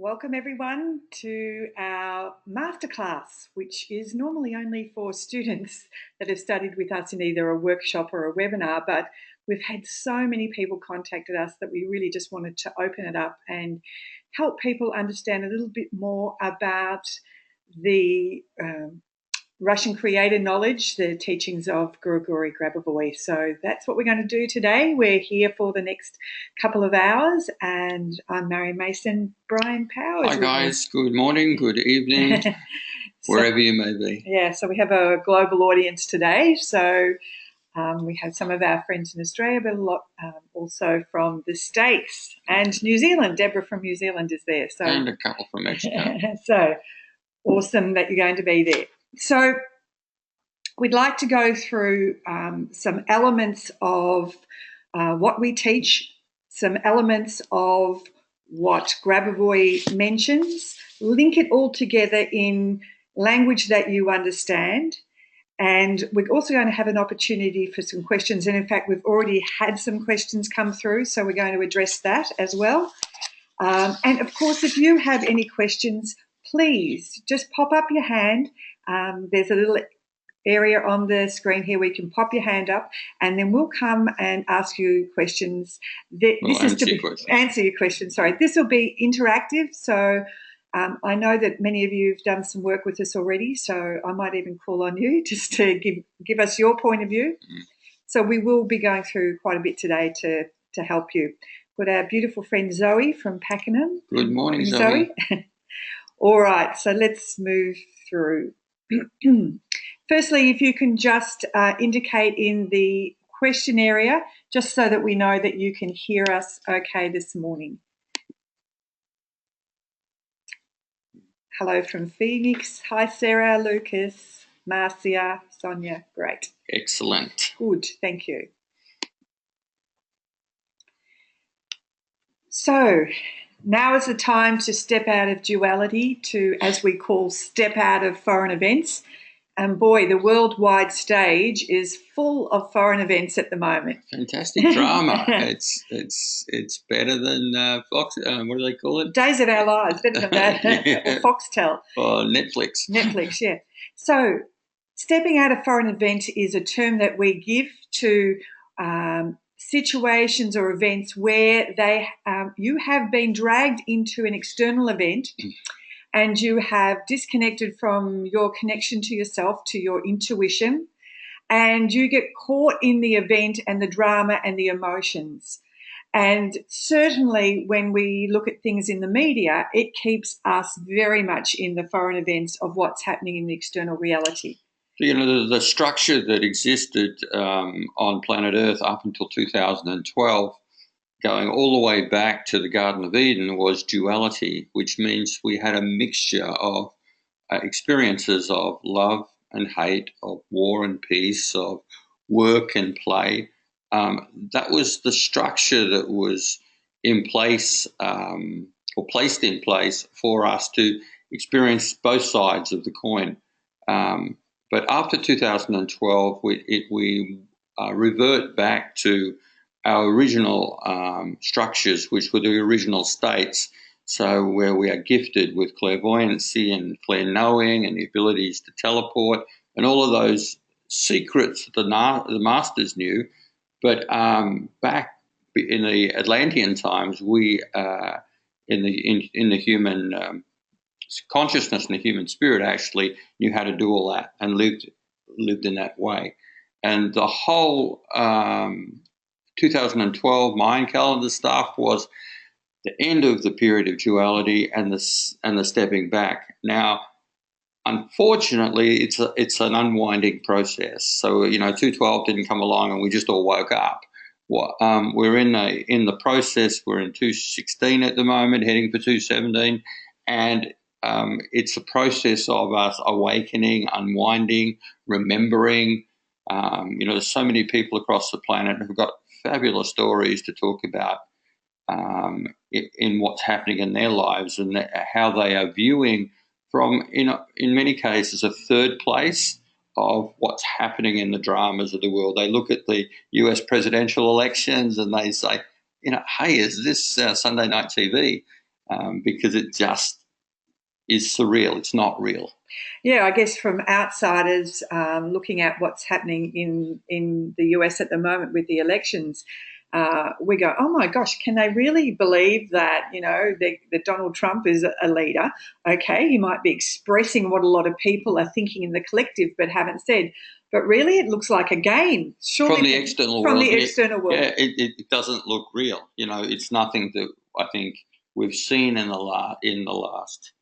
Welcome everyone to our masterclass, which is normally only for students that have studied with us in either a workshop or a webinar, but we've had so many people contacted us that we really just wanted to open it up and help people understand a little bit more about the Russian creator knowledge, the teachings of Grigori Grabavoy. So that's what we're going to do today. We're here for the next couple of hours, and I'm Marion, Mace, and Brian Powers. Hi guys, good morning, good evening, wherever you may be. Yeah, so we have a global audience today. So we have some of our friends in Australia, but a lot also from the States and New Zealand. Deborah from New Zealand is there. So, and a couple from Mexico. So awesome that you're going to be there. So we'd like to go through some elements of what we teach, some elements of what Grabavoy mentions, link it all together in language that you understand. And we're also going to have an opportunity for some questions. And in fact, we've already had some questions come through, so we're going to address that as well. And of course, if you have any questions, please just pop up your hand. There's a little area on the screen here where you can pop your hand up, and then we'll come and ask you questions. Answer your questions. Sorry, this will be interactive. So I know that many of you have done some work with us already, so I might even call on you just to give us your point of view. So we will be going through quite a bit today to help you. We've got our beautiful friend Zoe from Pakenham. Good morning, Zoe. All right, so let's move through. Firstly, if you can just indicate in the question area, just so that we know that you can hear us okay this morning. Hello from Phoenix. Hi, Sarah, Lucas, Marcia, Sonia. Great. Excellent. Good, thank you. So now is the time to step out of duality to, as we call, step out of foreign events. And boy, the worldwide stage is full of foreign events at the moment. Fantastic drama. It's better than Fox. What do they call it? Days of Our Lives, better than that. Yeah. Or Foxtel. Or Netflix. Netflix, yeah. So stepping out of foreign event is a term that we give to situations or events where you have been dragged into an external event and you have disconnected from your connection to yourself, to your intuition, and you get caught in the event and the drama and the emotions. And certainly when we look at things in the media, it keeps us very much in the foreign events of what's happening in the external reality. You know, the structure that existed on planet Earth up until 2012, going all the way back to the Garden of Eden, was duality, which means we had a mixture of experiences of love and hate, of war and peace, of work and play. That was the structure that was in place or placed in place for us to experience both sides of the coin. But after 2012, we revert back to our original structures, which were the original states. So where we are gifted with clairvoyancy and clair-knowing and the abilities to teleport and all of those secrets that the masters knew. But back in the Atlantean times, we in the human consciousness and the human spirit actually knew how to do all that and lived in that way. And the whole 2012 Mayan calendar stuff was the end of the period of duality and the stepping back. Now, unfortunately, it's an unwinding process. So 212 didn't come along and we just all woke up. We're in the process. We're in 216 at the moment, heading for 217, and it's a process of us awakening, unwinding, remembering. There's so many people across the planet who've got fabulous stories to talk about in what's happening in their lives and how they are viewing from, in many cases, a third place of what's happening in the dramas of the world. They look at the US presidential elections and they say, hey, is this Sunday night TV? because it just is surreal. It's not real. Yeah, I guess from outsiders looking at what's happening in the US at the moment with the elections, we go, oh my gosh, can they really believe that, that Donald Trump is a leader? Okay, he might be expressing what a lot of people are thinking in the collective but haven't said. But really, it looks like a game. Surely from the external from world. the external world. Yeah, it doesn't look real. It's nothing that I think we've seen in the last,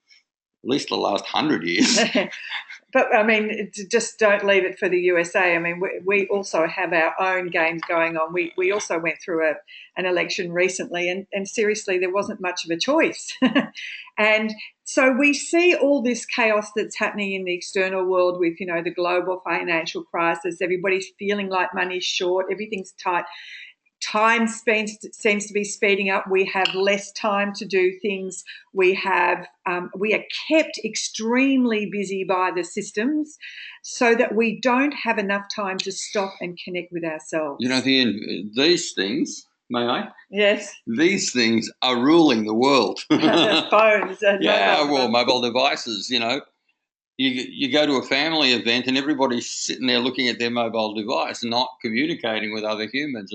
at least the last 100 years. But, I mean, just don't leave it for the USA. I mean, we also have our own games going on. We also went through an election recently, and seriously, there wasn't much of a choice. And so we see all this chaos that's happening in the external world with, the global financial crisis. Everybody's feeling like money's short. Everything's tight. Time seems to be speeding up. We have less time to do things. We are kept extremely busy by the systems so that we don't have enough time to stop and connect with ourselves. These things, may I? Yes. These things are ruling the world. Phones. Mobile devices, You go to a family event and everybody's sitting there looking at their mobile device and not communicating with other humans.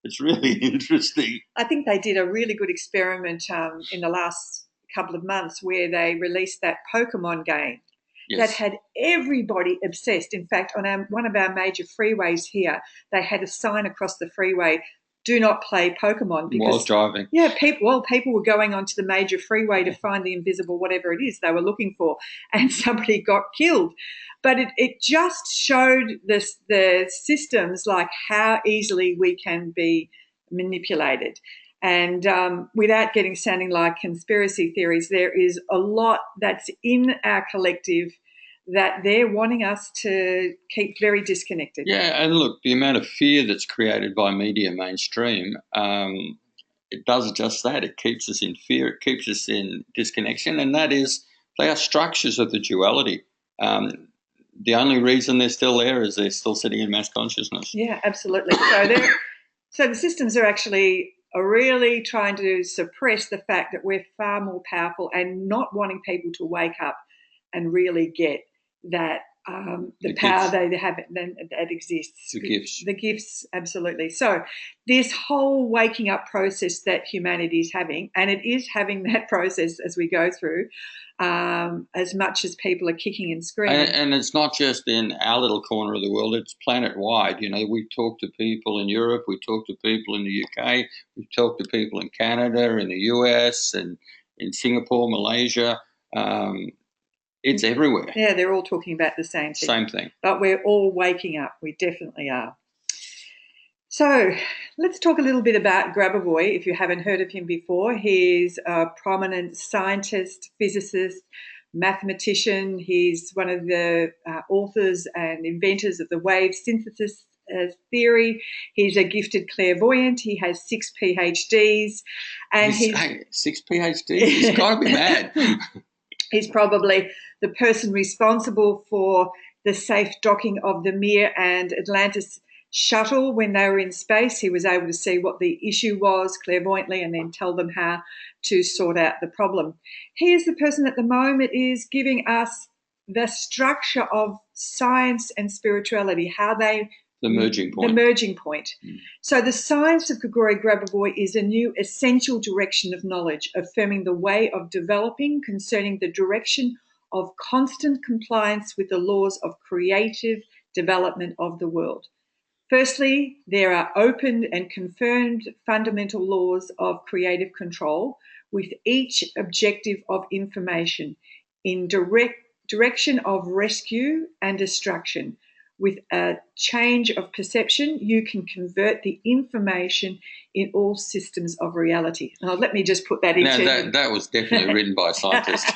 It's really interesting. I think they did a really good experiment in the last couple of months where they released that Pokemon game. Yes. That had everybody obsessed. In fact, on one of our major freeways here, they had a sign across the freeway, do not play Pokemon. Because, while driving. Yeah, people were going onto the major freeway to find the invisible whatever it is they were looking for, and somebody got killed. But it just showed the systems, like how easily we can be manipulated. And without sounding like conspiracy theories, there is a lot that's in our collective that they're wanting us to keep very disconnected. Yeah, and look, the amount of fear that's created by media mainstream, it does just that. It keeps us in fear. It keeps us in disconnection, and they are structures of the duality. The only reason they're still there is they're still sitting in mass consciousness. Yeah, absolutely. So the systems are actually really trying to suppress the fact that we're far more powerful and not wanting people to wake up and really get that the power they have that exists. The gifts, absolutely. So this whole waking up process that humanity is having, and it is having that process as we go through, as much as people are kicking and screaming. And it's not just in our little corner of the world, it's planet-wide. We talk to people in Europe, we talk to people in the UK, we talk to people in Canada, in the US, and in Singapore, Malaysia. It's everywhere. Yeah, they're all talking about the same thing. Same thing. But we're all waking up. We definitely are. So let's talk a little bit about Grabavoy, if you haven't heard of him before. He's a prominent scientist, physicist, mathematician. He's one of the authors and inventors of the wave synthesis theory. He's a gifted clairvoyant. He has 6 PhDs. And he's 6 PhDs? He's got to be mad. He's probably the person responsible for the safe docking of the Mir and Atlantis shuttle when they were in space. He was able to see what the issue was clairvoyantly and then tell them how to sort out the problem. He is the person at the moment is giving us the structure of science and spirituality, how they... The merging point. The merging point. So the science of Grigori Grabavoy is a new essential direction of knowledge, affirming the way of developing concerning the direction of constant compliance with the laws of creative development of the world. Firstly, there are open and confirmed fundamental laws of creative control, with each objective of information in direction of rescue and destruction. With a change of perception, you can convert the information in all systems of reality. Now, let me just put that into... Now, that was definitely written by a scientist.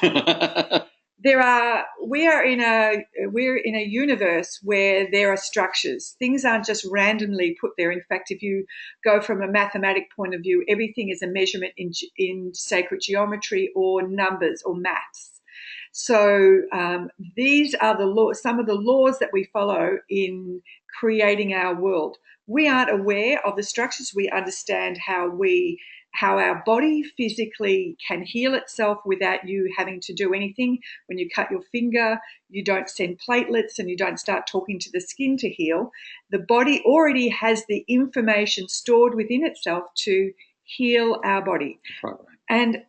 We're in a universe where there are structures. Things aren't just randomly put there. In fact, if you go from a mathematic point of view, everything is a measurement in sacred geometry or numbers or maths. So these are some of the laws that we follow in creating our world. We aren't aware of the structures. We understand how we how our body physically can heal itself without you having to do anything. When you cut your finger, you don't send platelets and you don't start talking to the skin to heal. The body already has the information stored within itself to heal our body. Right. And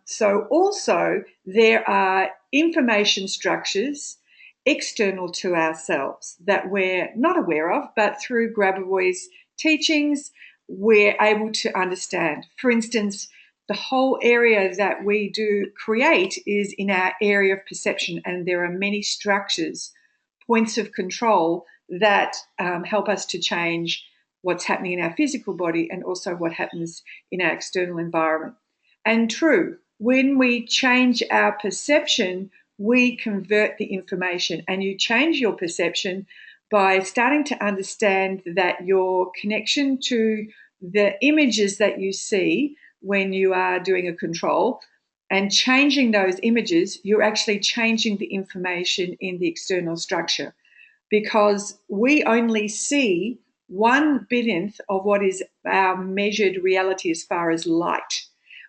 so also there are information structures external to ourselves that we're not aware of, but through Grabavoy's teachings, we're able to understand. For instance, the whole area that we do create is in our area of perception, and there are many structures, points of control that help us to change what's happening in our physical body and also what happens in our external environment. And true, when we change our perception, we convert the information, and you change your perception by starting to understand that your connection to the images that you see when you are doing a control and changing those images, you're actually changing the information in the external structure, because we only see 1/10th of what is our measured reality as far as light.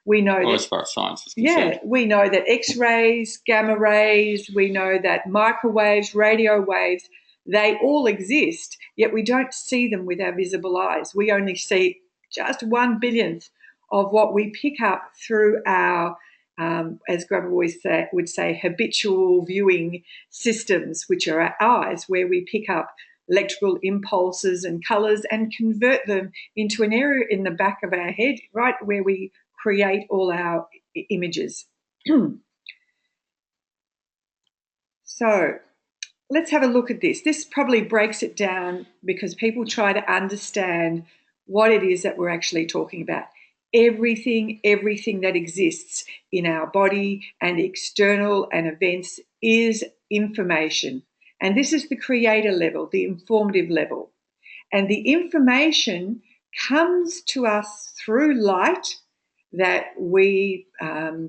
We know that, as far as science is concerned. we know that X-rays, gamma rays, we know that microwaves, radio waves, they all exist, yet we don't see them with our visible eyes. We only see just 1/10th of what we pick up through our, as Grabavoy would say, habitual viewing systems, which are our eyes, where we pick up electrical impulses and colours and convert them into an area in the back of our head, right where we create all our images. So let's have a look at this. This probably breaks it down because people try to understand what it is that we're actually talking about. Everything that exists in our body and external and events is information. And this is the creator level, the informative level. And the information comes to us through light that we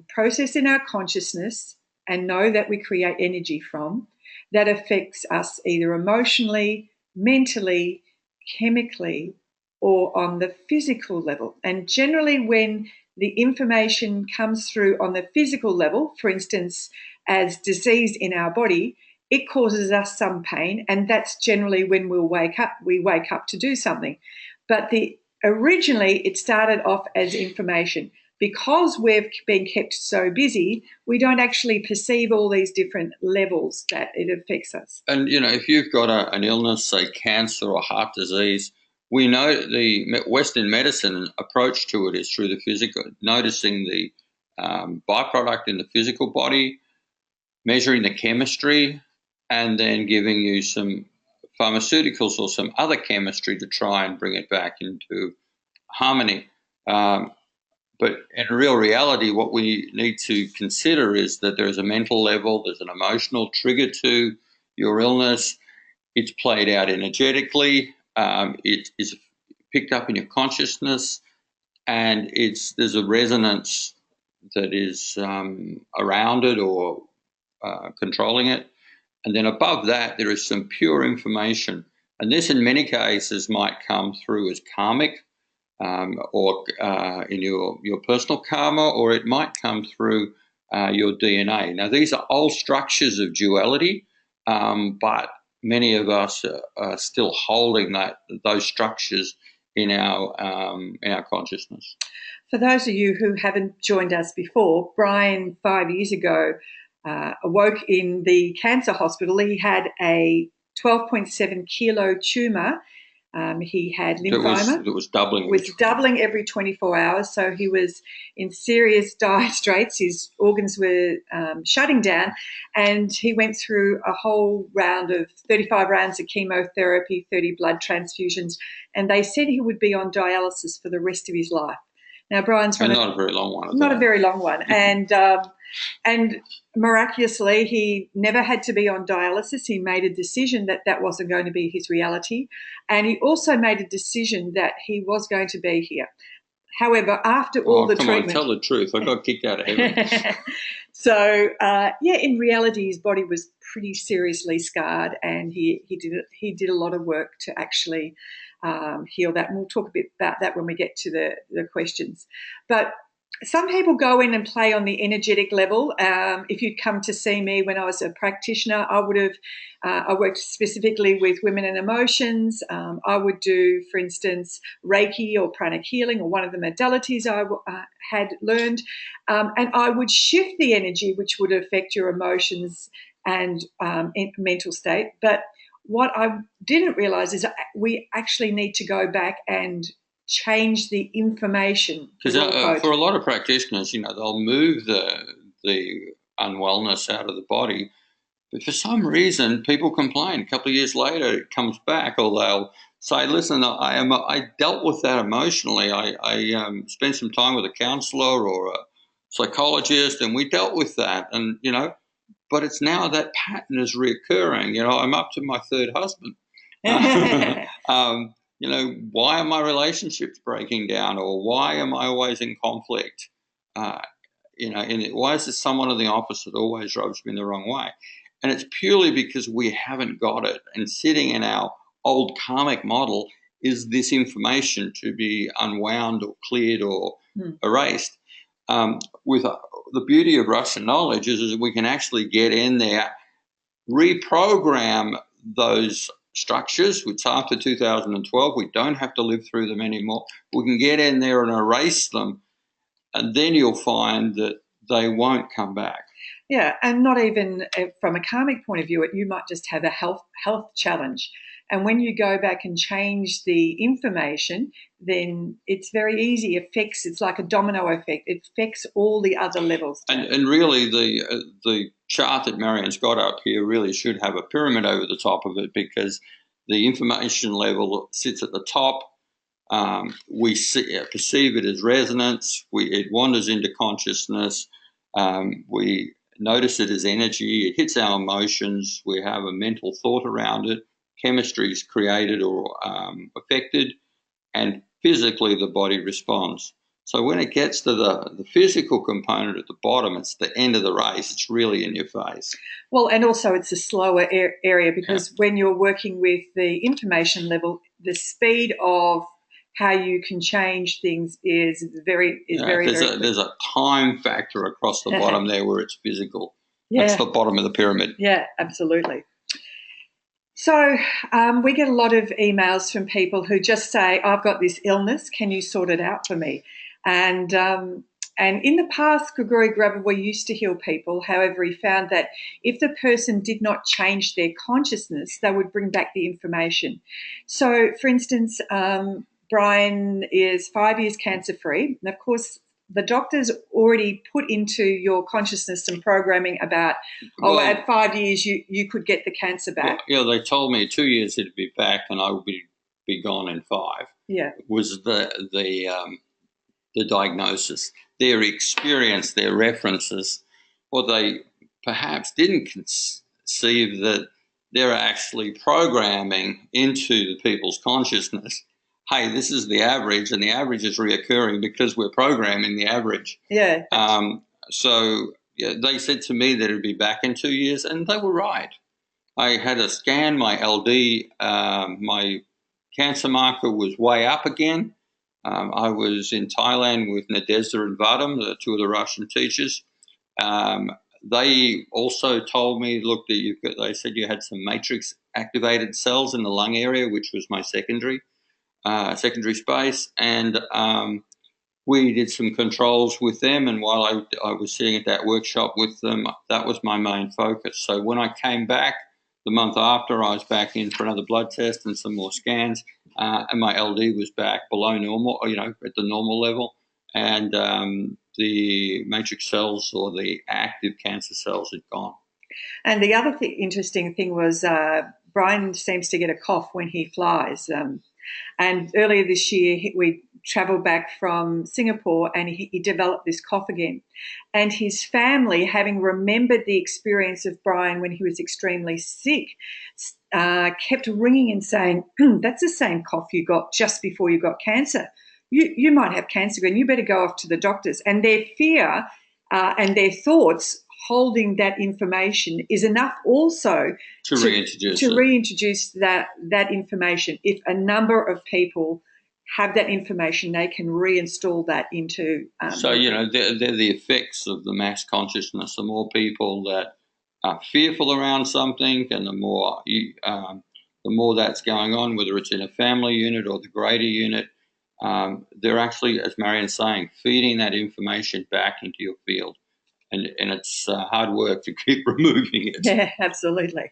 process in our consciousness and know that we create energy from, that affects us either emotionally, mentally, chemically, or on the physical level. And generally when the information comes through on the physical level, for instance, as disease in our body, it causes us some pain, and that's generally when we wake up to do something. But originally it started off as information. Because we've been kept so busy, we don't actually perceive all these different levels that it affects us. And, if you've got an illness, say cancer or heart disease, we know the Western medicine approach to it is through the physical, noticing the byproduct in the physical body, measuring the chemistry, and then giving you some pharmaceuticals or some other chemistry to try and bring it back into harmony. But in real reality, what we need to consider is that there is a mental level, there's an emotional trigger to your illness. It's played out energetically. It is picked up in your consciousness, and there's a resonance that is around it or controlling it. And then above that, there is some pure information. And this, in many cases, might come through as karmic, or in your personal karma, or it might come through your DNA. Now, these are old structures of duality, but many of us are still holding those structures in our consciousness. For those of you who haven't joined us before, Brian 5 years ago awoke in the cancer hospital. He had a 12.7 kilo tumour. He had lymphoma. It was doubling. It was doubling every 24 hours. So he was in serious dire straits. His organs were shutting down, and he went through a whole round of 35 rounds of chemotherapy, 30 blood transfusions, and they said he would be on dialysis for the rest of his life. Now, Brian's not a very long one. Not a very long one, and miraculously, he never had to be on dialysis. He made a decision that wasn't going to be his reality, and he also made a decision that he was going to be here. However, after all the treatment, tell the truth. I got kicked out of heaven. So, in reality, his body was pretty seriously scarred, and he did a lot of work to actually heal that. And we'll talk a bit about that when we get to the questions. But some people go in and play on the energetic level. If you'd come to see me when I was a practitioner, I would have, I worked specifically with women and emotions. I would do, for instance, Reiki or pranic healing, or one of the modalities I had learned. And I would shift the energy, which would affect your emotions and mental state. But what I didn't realize is we actually need to go back and change the information. Because for a lot of practitioners, they'll move the unwellness out of the body, but for some reason, people complain. A couple of years later, it comes back, or they'll say, "Listen, I dealt with that emotionally. I spent some time with a counsellor or a psychologist, and we dealt with that, and but it's now that pattern is reoccurring. I'm up to my third husband." Why are my relationships breaking down, or why am I always in conflict? Why is there someone in the office that always rubs me the wrong way? And it's purely because we haven't got it. And sitting in our old karmic model is this information to be unwound or cleared or erased. With the beauty of Russian knowledge is we can actually get in there, reprogram those structures, which after 2012, we don't have to live through them anymore. We can get in there and erase them, and then you'll find that they won't come back. Yeah, and not even from a karmic point of view, you might just have a health challenge. And when you go back and change the information, then it's very easy. It's like a domino effect. It affects all the other levels. And really, the chart that Marion's got up here really should have a pyramid over the top of it, because the information level sits at the top. We perceive it as resonance. It wanders into consciousness. We notice it as energy. It hits our emotions. We have a mental thought around it. Chemistry is created or affected, and physically the body responds. So when it gets to the physical component at the bottom, it's the end of the race. It's really in your face. Well, and also it's a slower area, because when you're working with the information level, the speed of how you can change things is very There's a time factor across the bottom there where it's physical. Yeah. That's the bottom of the pyramid. Yeah, absolutely. So we get a lot of emails from people who just say, "I've got this illness. Can you sort it out for me?" And in the past, Grigori Grabavoy used to heal people. However, he found that if the person did not change their consciousness, they would bring back the information. So, for instance, Brian is 5 years cancer-free. And, of course, the doctors already put into your consciousness some programming about, at 5 years you could get the cancer back. Well, they told me 2 years it'd be back and I would be gone in 5. Yeah, was the diagnosis, their experience, their references. What they perhaps didn't conceive that they're actually programming into the people's consciousness, hey, this is the average, and the average is reoccurring because we're programming the average. Yeah. So they said to me that it would be back in 2 years, and they were right. I had a scan, my LD, my cancer marker was way up again. I was in Thailand with Nadezhda and Vadim, the two of the Russian teachers. They also told me, look, they said you had some matrix activated cells in the lung area, which was my secondary space. And we did some controls with them. And while I was sitting at that workshop with them, that was my main focus. So when I came back the month after, I was back in for another blood test and some more scans. And my LD was back below normal, at the normal level. And the matrix cells, or the active cancer cells, had gone. And the other interesting thing was Brian seems to get a cough when he flies. And earlier this year, we travelled back from Singapore, and he developed this cough again. And his family, having remembered the experience of Brian when he was extremely sick, kept ringing and saying, "That's the same cough you got just before you got cancer. You might have cancer again. You better go off to the doctors." And their fear and their thoughts holding that information is enough also to reintroduce that information. If a number of people have that information, they can reinstall that into. So, they're the effects of the mass consciousness. The more people that are fearful around something, and the more that's going on, whether it's in a family unit or the greater unit, they're actually, as Marion's saying, feeding that information back into your field. And it's hard work to keep removing it. Yeah, absolutely.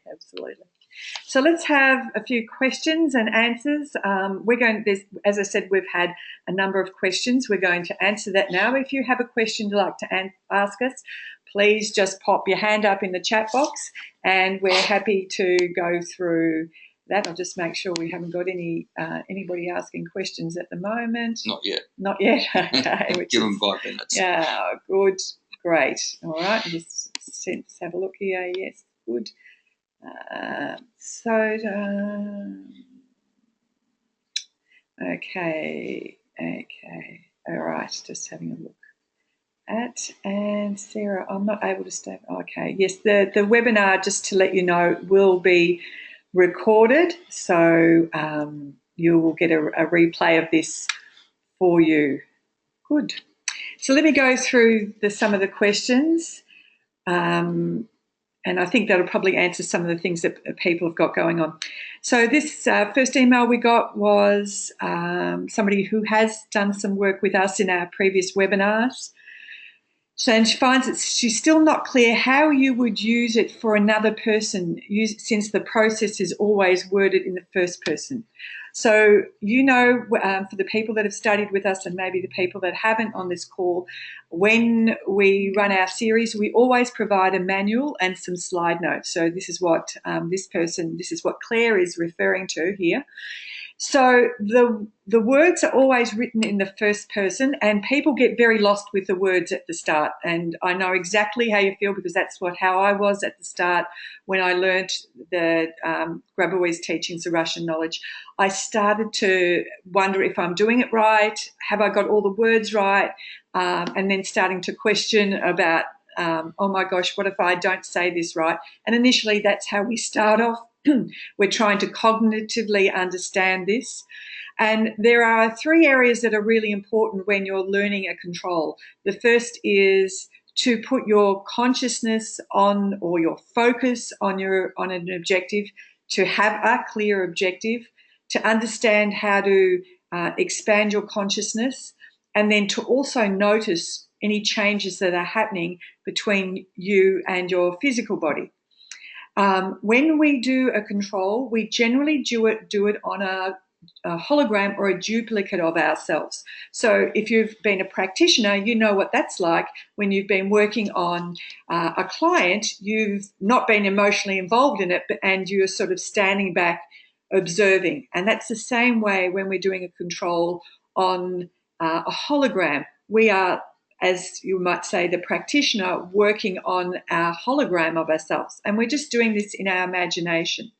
So let's have a few questions and answers. As I said, we've had a number of questions. We're going to answer that now. If you have a question you'd like to ask us, please just pop your hand up in the chat box, and we're happy to go through that. I'll just make sure we haven't got anybody asking questions at the moment. Not yet. Okay. Give them 5 minutes. Yeah, good. Great. All right. Just have a look here. Yes, good. Okay. All right. Just having a look and Sarah, I'm not able to stay. Okay. Yes, the webinar, just to let you know, will be recorded, so you will get a replay of this for you. Good. So let me go through some of the questions, and I think that'll probably answer some of the things that people have got going on. So this first email we got was somebody who has done some work with us in our previous webinars. And she finds that she's still not clear how you would use it for another person, since the process is always worded in the first person. So, for the people that have studied with us and maybe the people that haven't on this call, when we run our series, we always provide a manual and some slide notes. So this is what this is what Claire is referring to here. So the words are always written in the first person, and people get very lost with the words at the start. And I know exactly how you feel, because that's how I was at the start when I learned the Grabavoy's teachings of Russian knowledge. I started to wonder if I'm doing it right, have I got all the words right, and then starting to question about, oh my gosh, what if I don't say this right? And initially that's how we start off. We're trying to cognitively understand this. And there are 3 areas that are really important when you're learning a control. The first is to put your consciousness on, or your focus on an objective, to have a clear objective, to understand how to expand your consciousness, and then to also notice any changes that are happening between you and your physical body. When we do a control, we generally do it on a hologram or a duplicate of ourselves. So if you've been a practitioner, you know what that's like. When you've been working on a client, you've not been emotionally involved in it, and you're sort of standing back observing. And that's the same way when we're doing a control on a hologram. We are, as you might say, the practitioner working on our hologram of ourselves. And we're just doing this in our imagination.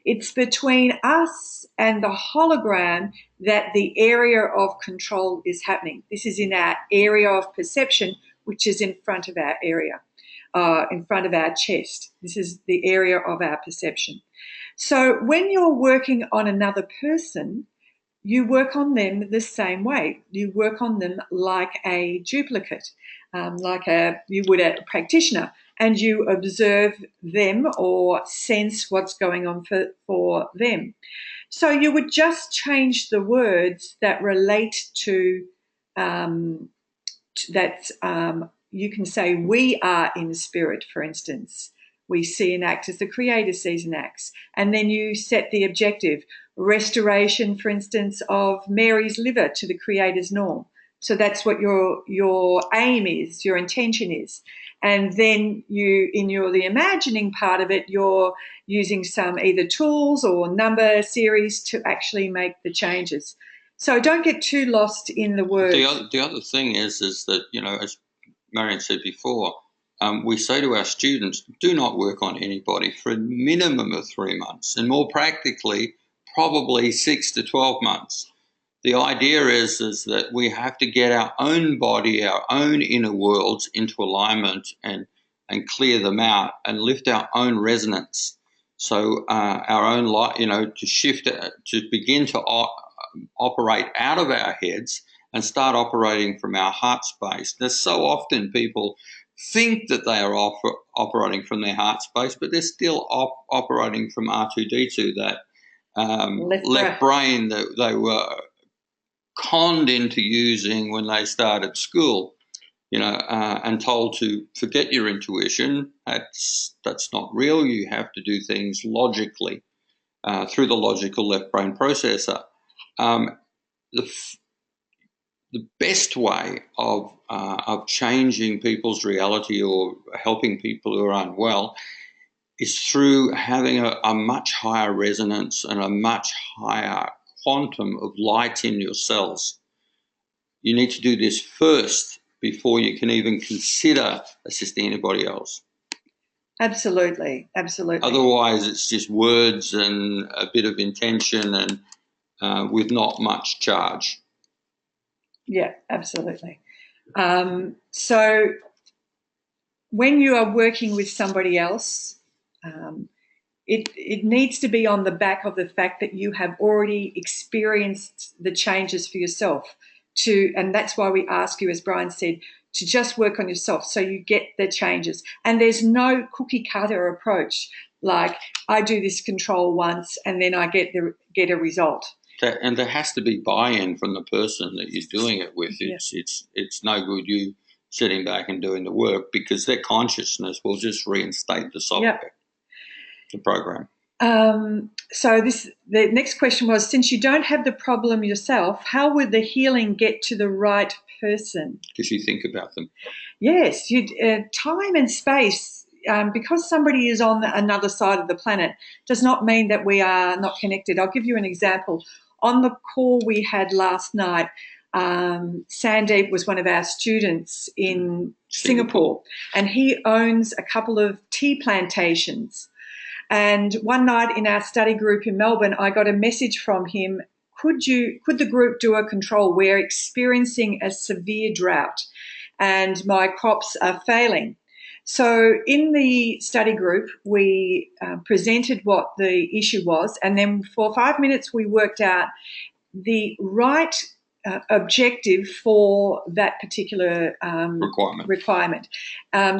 It's between us and the hologram that the area of control is happening. This is in our area of perception, which is in front of our area, in front of our chest. This is the area of our perception. So when you're working on another person, you work on them the same way. You work on them like a duplicate, you would a practitioner, and you observe them or sense what's going on for them. So you would just change the words that relate to that. You can say, we are in spirit, for instance. We see an act as the Creator sees an act. And then you set the objective. Restoration, for instance, of Mary's liver to the Creator's norm. So that's what your aim is, your intention is. And then the imagining part of it, you're using some either tools or number series to actually make the changes. So don't get too lost in the words. The other thing is that, as Marion said before, we say to our students, do not work on anybody for a minimum of 3 months, and more practically, probably 6 to 12 months. The idea is that we have to get our own body, our own inner worlds into alignment, and and clear them out and lift our own resonance. So our own light, to shift, to begin to operate out of our heads and start operating from our heart space. There's so often people think that they are operating from their heart space, but they're still operating from R2D2, that left brain that they were conned into using when they started school, and told to forget your intuition. That's not real. You have to do things logically through the logical left brain processor. The best way of changing people's reality or helping people who are unwell is through having a much higher resonance and a much higher quantum of light in your cells. You need to do this first before you can even consider assisting anybody else. Absolutely, absolutely. Otherwise, it's just words and a bit of intention and with not much charge. Yeah, absolutely. So when you are working with somebody else, it needs to be on the back of the fact that you have already experienced the changes for yourself. And that's why we ask you, as Brian said, to just work on yourself so you get the changes. And there's no cookie cutter approach like I do this control once and then I get a result. And there has to be buy-in from the person that you're doing it with. It's no good you sitting back and doing the work, because their consciousness will just reinstate the software, the program. So the next question was, since you don't have the problem yourself, how would the healing get to the right person? Because you think about them. Yes, time and space. Because somebody is on another side of the planet does not mean that we are not connected. I'll give you an example. On the call we had last night, Sandeep was one of our students in Singapore, and he owns a couple of tea plantations. And one night in our study group in Melbourne, I got a message from him, could the group do a control? We're experiencing a severe drought and my crops are failing. So in the study group, we presented what the issue was, and then for 5 minutes we worked out the right objective for that particular requirement.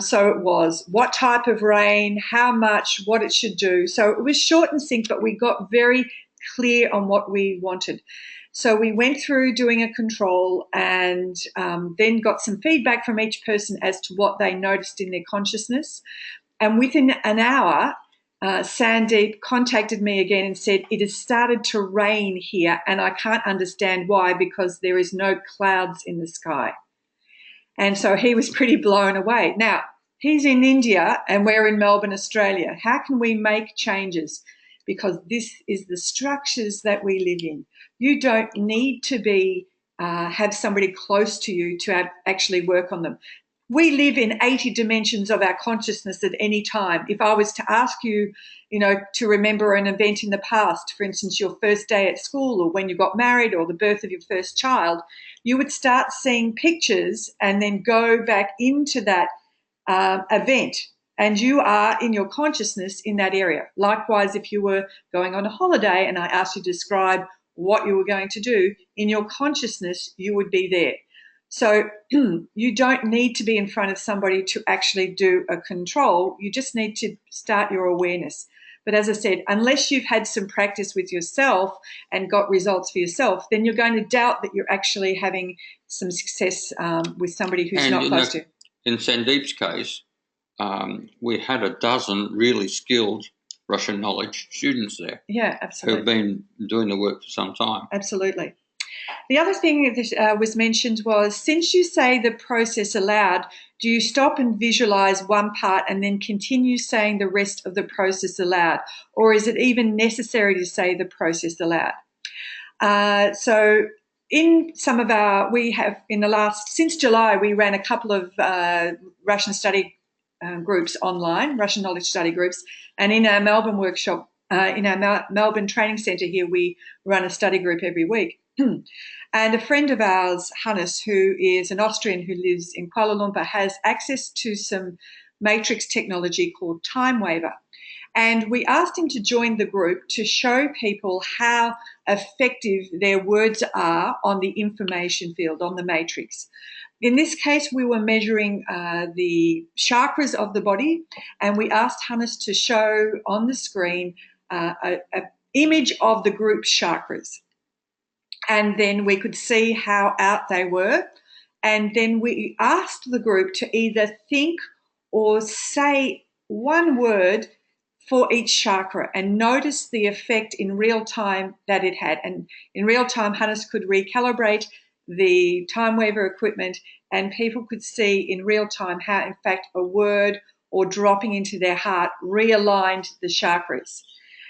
So it was what type of rain, how much, what it should do. So it was short and succinct, but we got very clear on what we wanted. So we went through doing a control and then got some feedback from each person as to what they noticed in their consciousness. And within an hour, Sandeep contacted me again and said, it has started to rain here and I can't understand why, because there is no clouds in the sky. And so he was pretty blown away. Now, he's in India and we're in Melbourne, Australia. How can we make changes? Because this is the structures that we live in. You don't need to have somebody close to you to actually work on them. We live in 80 dimensions of our consciousness at any time. If I was to ask you, to remember an event in the past, for instance, your first day at school or when you got married or the birth of your first child, you would start seeing pictures and then go back into that event. And you are in your consciousness in that area. Likewise, if you were going on a holiday and I asked you to describe what you were going to do, in your consciousness, you would be there. So you don't need to be in front of somebody to actually do a control. You just need to start your awareness. But as I said, unless you've had some practice with yourself and got results for yourself, then you're going to doubt that you're actually having some success with somebody who's not close to you. In Sandeep's case, we had a dozen really skilled Russian knowledge students there. Yeah, absolutely. Who have been doing the work for some time. Absolutely. The other thing that was mentioned was, since you say the process aloud, do you stop and visualize one part and then continue saying the rest of the process aloud? Or is it even necessary to say the process aloud? So in some of since July, we ran a couple of Russian study groups online, Russian knowledge study groups. And in our Melbourne workshop, in our Melbourne training centre here, we run a study group every week. And a friend of ours, Hannes, who is an Austrian who lives in Kuala Lumpur, has access to some matrix technology called Time Waver. And we asked him to join the group to show people how effective their words are on the information field, on the matrix. In this case, we were measuring the chakras of the body, and we asked Hannes to show on the screen an image of the group's chakras. And then we could see how out they were. And then we asked the group to either think or say one word for each chakra and notice the effect in real time that it had. And in real time, Hannes could recalibrate the Time Waver equipment, and people could see in real time how, in fact, a word or dropping into their heart realigned the chakras.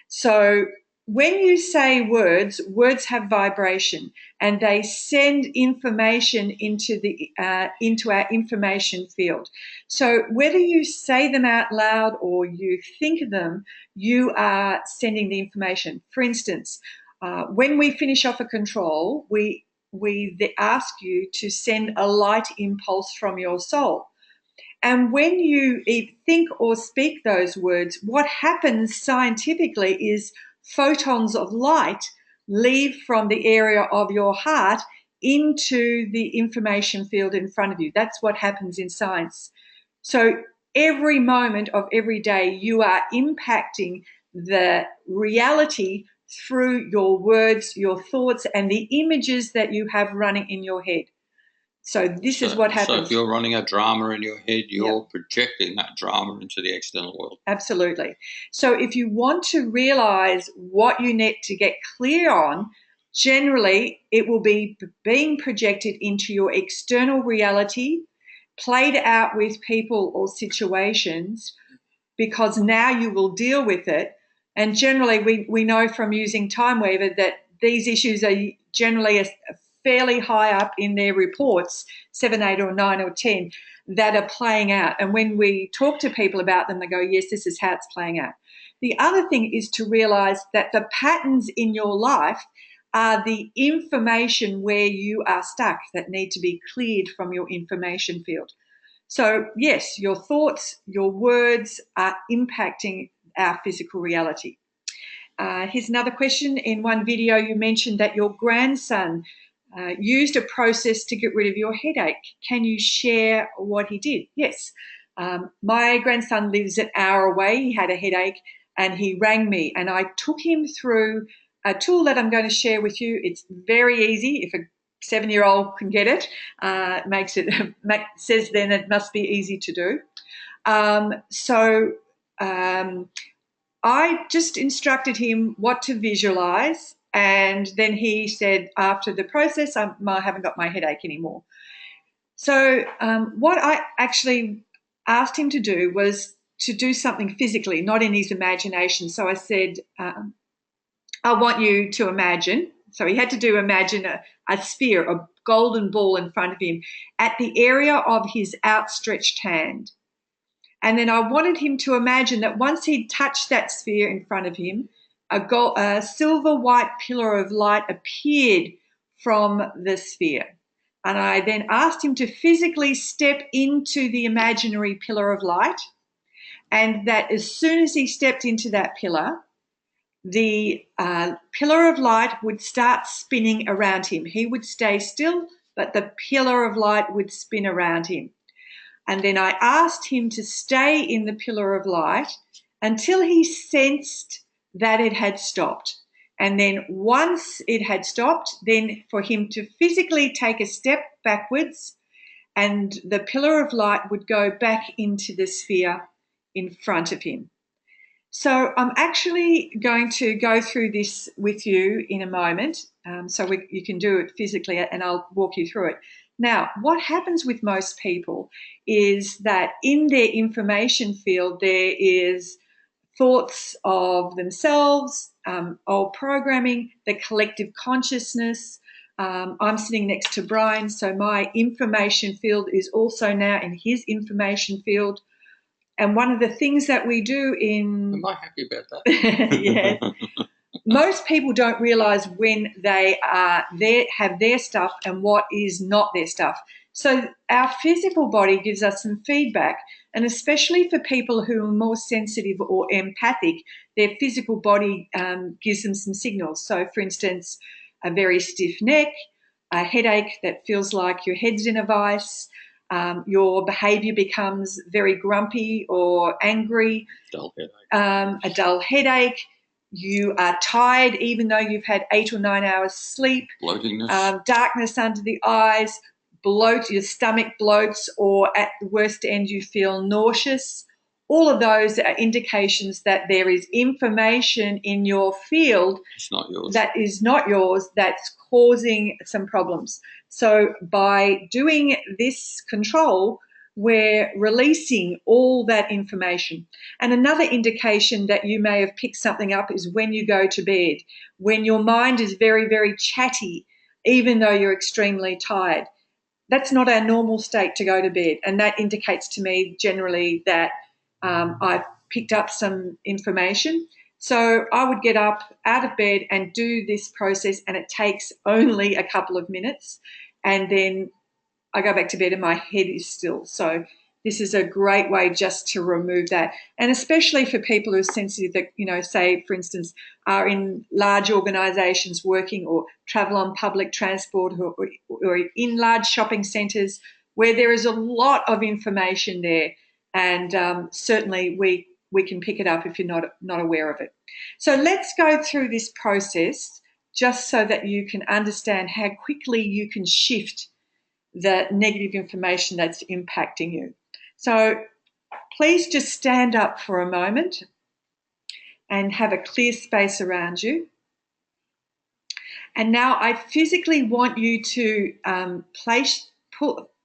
So when you say words, words have vibration, and they send information into our information field. So whether you say them out loud or you think them, you are sending the information. For instance, when we finish off a control, we ask you to send a light impulse from your soul. And when you think or speak those words, what happens scientifically is photons of light leave from the area of your heart into the information field in front of you. That's what happens in science. So every moment of every day, you are impacting the reality through your words, your thoughts, and the images that you have running in your head. So this is what happens. So if you're running a drama in your head, you're projecting that drama into the external world. Absolutely. So if you want to realize what you need to get clear on, generally it will be being projected into your external reality, played out with people or situations, because now you will deal with it. And generally we know from using Time Waver that these issues are generally fairly high up in their reports, 7, 8 or 9 or 10, that are playing out. And when we talk to people about them, they go, yes, this is how it's playing out. The other thing is to realize that the patterns in your life are the information where you are stuck that need to be cleared from your information field. So yes, your thoughts, your words are impacting our physical reality. Here's another question. In one video, you mentioned that your grandson used a process to get rid of your headache. Can you share what he did? Yes. My grandson lives an hour away. He had a headache and he rang me, and I took him through a tool that I'm going to share with you. It's very easy. If a 7-year-old can get it, says then it must be easy to do. I just instructed him what to visualize, and then he said, after the process, I haven't got my headache anymore. So what I actually asked him to do was to do something physically, not in his imagination. So I said, I want you to imagine. So he had to imagine a sphere, a golden ball in front of him at the area of his outstretched hand. And then I wanted him to imagine that once he'd touched that sphere in front of him, a silver white pillar of light appeared from the sphere. And I then asked him to physically step into the imaginary pillar of light, and that as soon as he stepped into that pillar, the pillar of light would start spinning around him. He would stay still, but the pillar of light would spin around him. And then I asked him to stay in the pillar of light until he sensed that it had stopped. And then once it had stopped, then for him to physically take a step backwards, and the pillar of light would go back into the sphere in front of him. So I'm actually going to go through this with you in a moment, so you can do it physically, and I'll walk you through it. Now, what happens with most people is that in their information field, there is thoughts of themselves, old programming, the collective consciousness. I'm sitting next to Brian, so my information field is also now in his information field. And one of the things that we do in... Am I happy about that? Yes. Most people don't realize when they are have their stuff and what is not their stuff. So our physical body gives us some feedback, and especially for people who are more sensitive or empathic, their physical body gives them some signals. So, for instance, a very stiff neck, a headache that feels like your head's in a vice, your behaviour becomes very grumpy or angry, a dull headache, you are tired even though you've had 8 or 9 hours sleep, bloatingness, darkness under the eyes, bloat, your stomach bloats, or at the worst end you feel nauseous. All of those are indications that there is information in your field that is not yours that's causing some problems. So by doing this control, we're releasing all that information. And another indication that you may have picked something up is when you go to bed, when your mind is very, very chatty, even though you're extremely tired. That's not our normal state to go to bed. And that indicates to me generally that I've picked up some information. So I would get up out of bed and do this process, and it takes only a couple of minutes. And then I go back to bed and my head is still. So this is a great way just to remove that. And especially for people who are sensitive that, say, for instance, are in large organisations working or travel on public transport or in large shopping centres where there is a lot of information there. And certainly we can pick it up if you're not aware of it. So let's go through this process just so that you can understand how quickly you can shift the negative information that's impacting you. So please just stand up for a moment and have a clear space around you. And now I physically want you to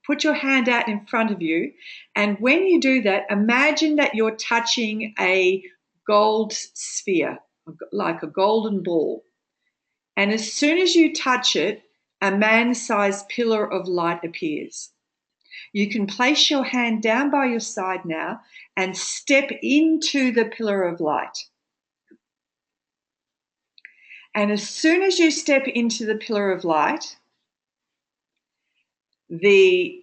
put your hand out in front of you. And when you do that, imagine that you're touching a gold sphere, like a golden ball. And as soon as you touch it, a man-sized pillar of light appears. You can place your hand down by your side now and step into the pillar of light. And as soon as you step into the pillar of light, the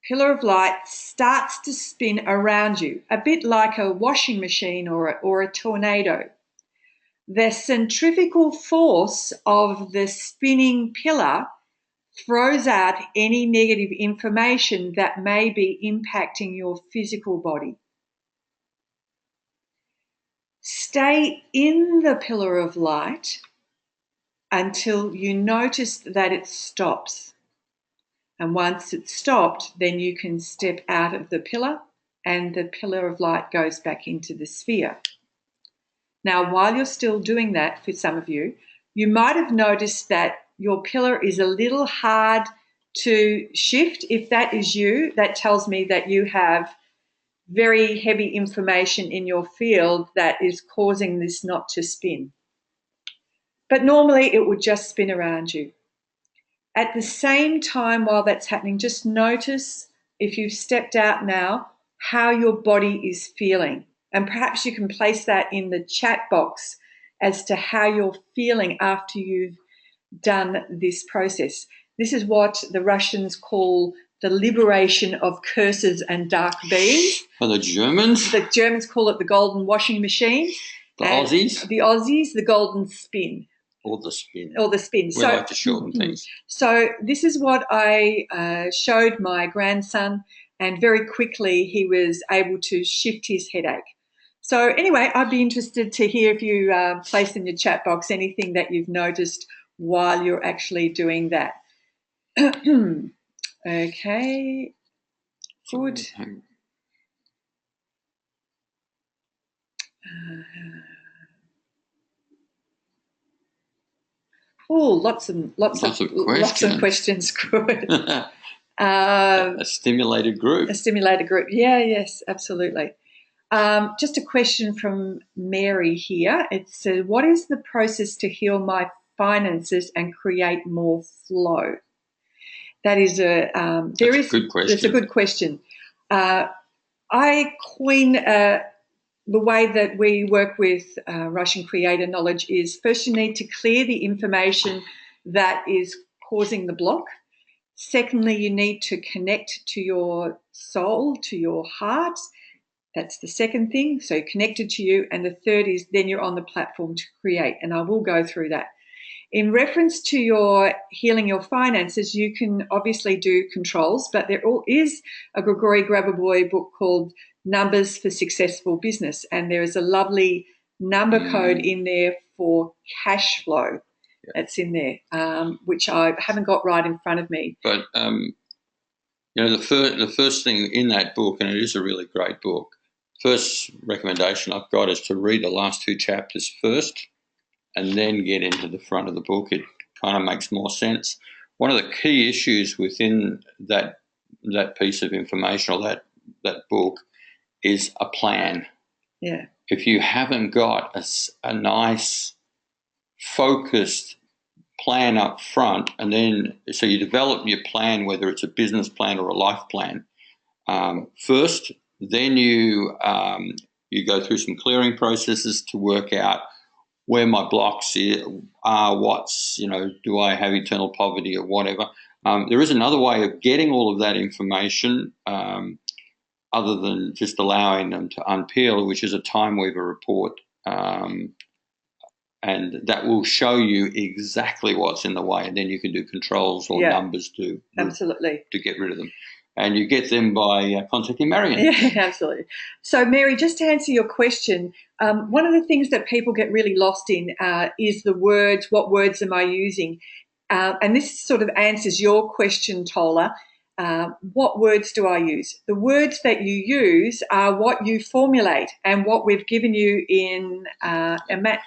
pillar of light starts to spin around you, a bit like a washing machine or a tornado. The centrifugal force of the spinning pillar throws out any negative information that may be impacting your physical body. Stay in the pillar of light until you notice that it stops. And once it's stopped, then you can step out of the pillar and the pillar of light goes back into the sphere. Now, while you're still doing that, for some of you, you might have noticed that your pillar is a little hard to shift. If that is you, that tells me that you have very heavy information in your field that is causing this not to spin. But normally it would just spin around you. At the same time, while that's happening, just notice, if you've stepped out now, how your body is feeling. And perhaps you can place that in the chat box as to how you're feeling after you've done this process. This is what the Russians call the liberation of curses and dark beings. For the Germans? The Germans call it the golden washing machine. The Aussies? The Aussies, the golden spin. Or the spin. Or the spin. We like to shorten things. So this is what I showed my grandson, and very quickly he was able to shift his headache. So anyway, I'd be interested to hear if you place in your chat box anything that you've noticed while you're actually doing that. Okay, good. Lots of questions. Good. A stimulated group. A stimulated group. Yeah, yes, absolutely. Just a question from Mary here. It says, what is the process to heal my finances and create more flow? That is a good question. It's a good question. I coin the way that we work with Russian creator knowledge is first you need to clear the information that is causing the block. Secondly, you need to connect to your soul, to your heart. That's the second thing. So connected to you. And the third is then you're on the platform to create. And I will go through that. In reference to your healing your finances, you can obviously do controls, but there is a Grigori Grabavoy book called Numbers for Successful Business. And there is a lovely number code in there for cash flow. That's in there, which I haven't got right in front of me. But the first thing in that book, and it is a really great book, first recommendation I've got is to read the last 2 chapters first and then get into the front of the book. It kind of makes more sense. One of the key issues within that piece of information or that book is a plan. Yeah. If you haven't got a nice, focused plan up front, and then so you develop your plan, whether it's a business plan or a life plan, first, then you go through some clearing processes to work out where my blocks are, do I have eternal poverty or whatever. There is another way of getting all of that information other than just allowing them to unpeel, which is a Time Weaver report. And that will show you exactly what's in the way, and then you can do controls or numbers to get rid of them. And you get them by contacting Marion. Yeah, absolutely. So, Mary, just to answer your question, one of the things that people get really lost in is the words. What words am I using? And this sort of answers your question, Tola. What words do I use? The words that you use are what you formulate, and what we've given you in a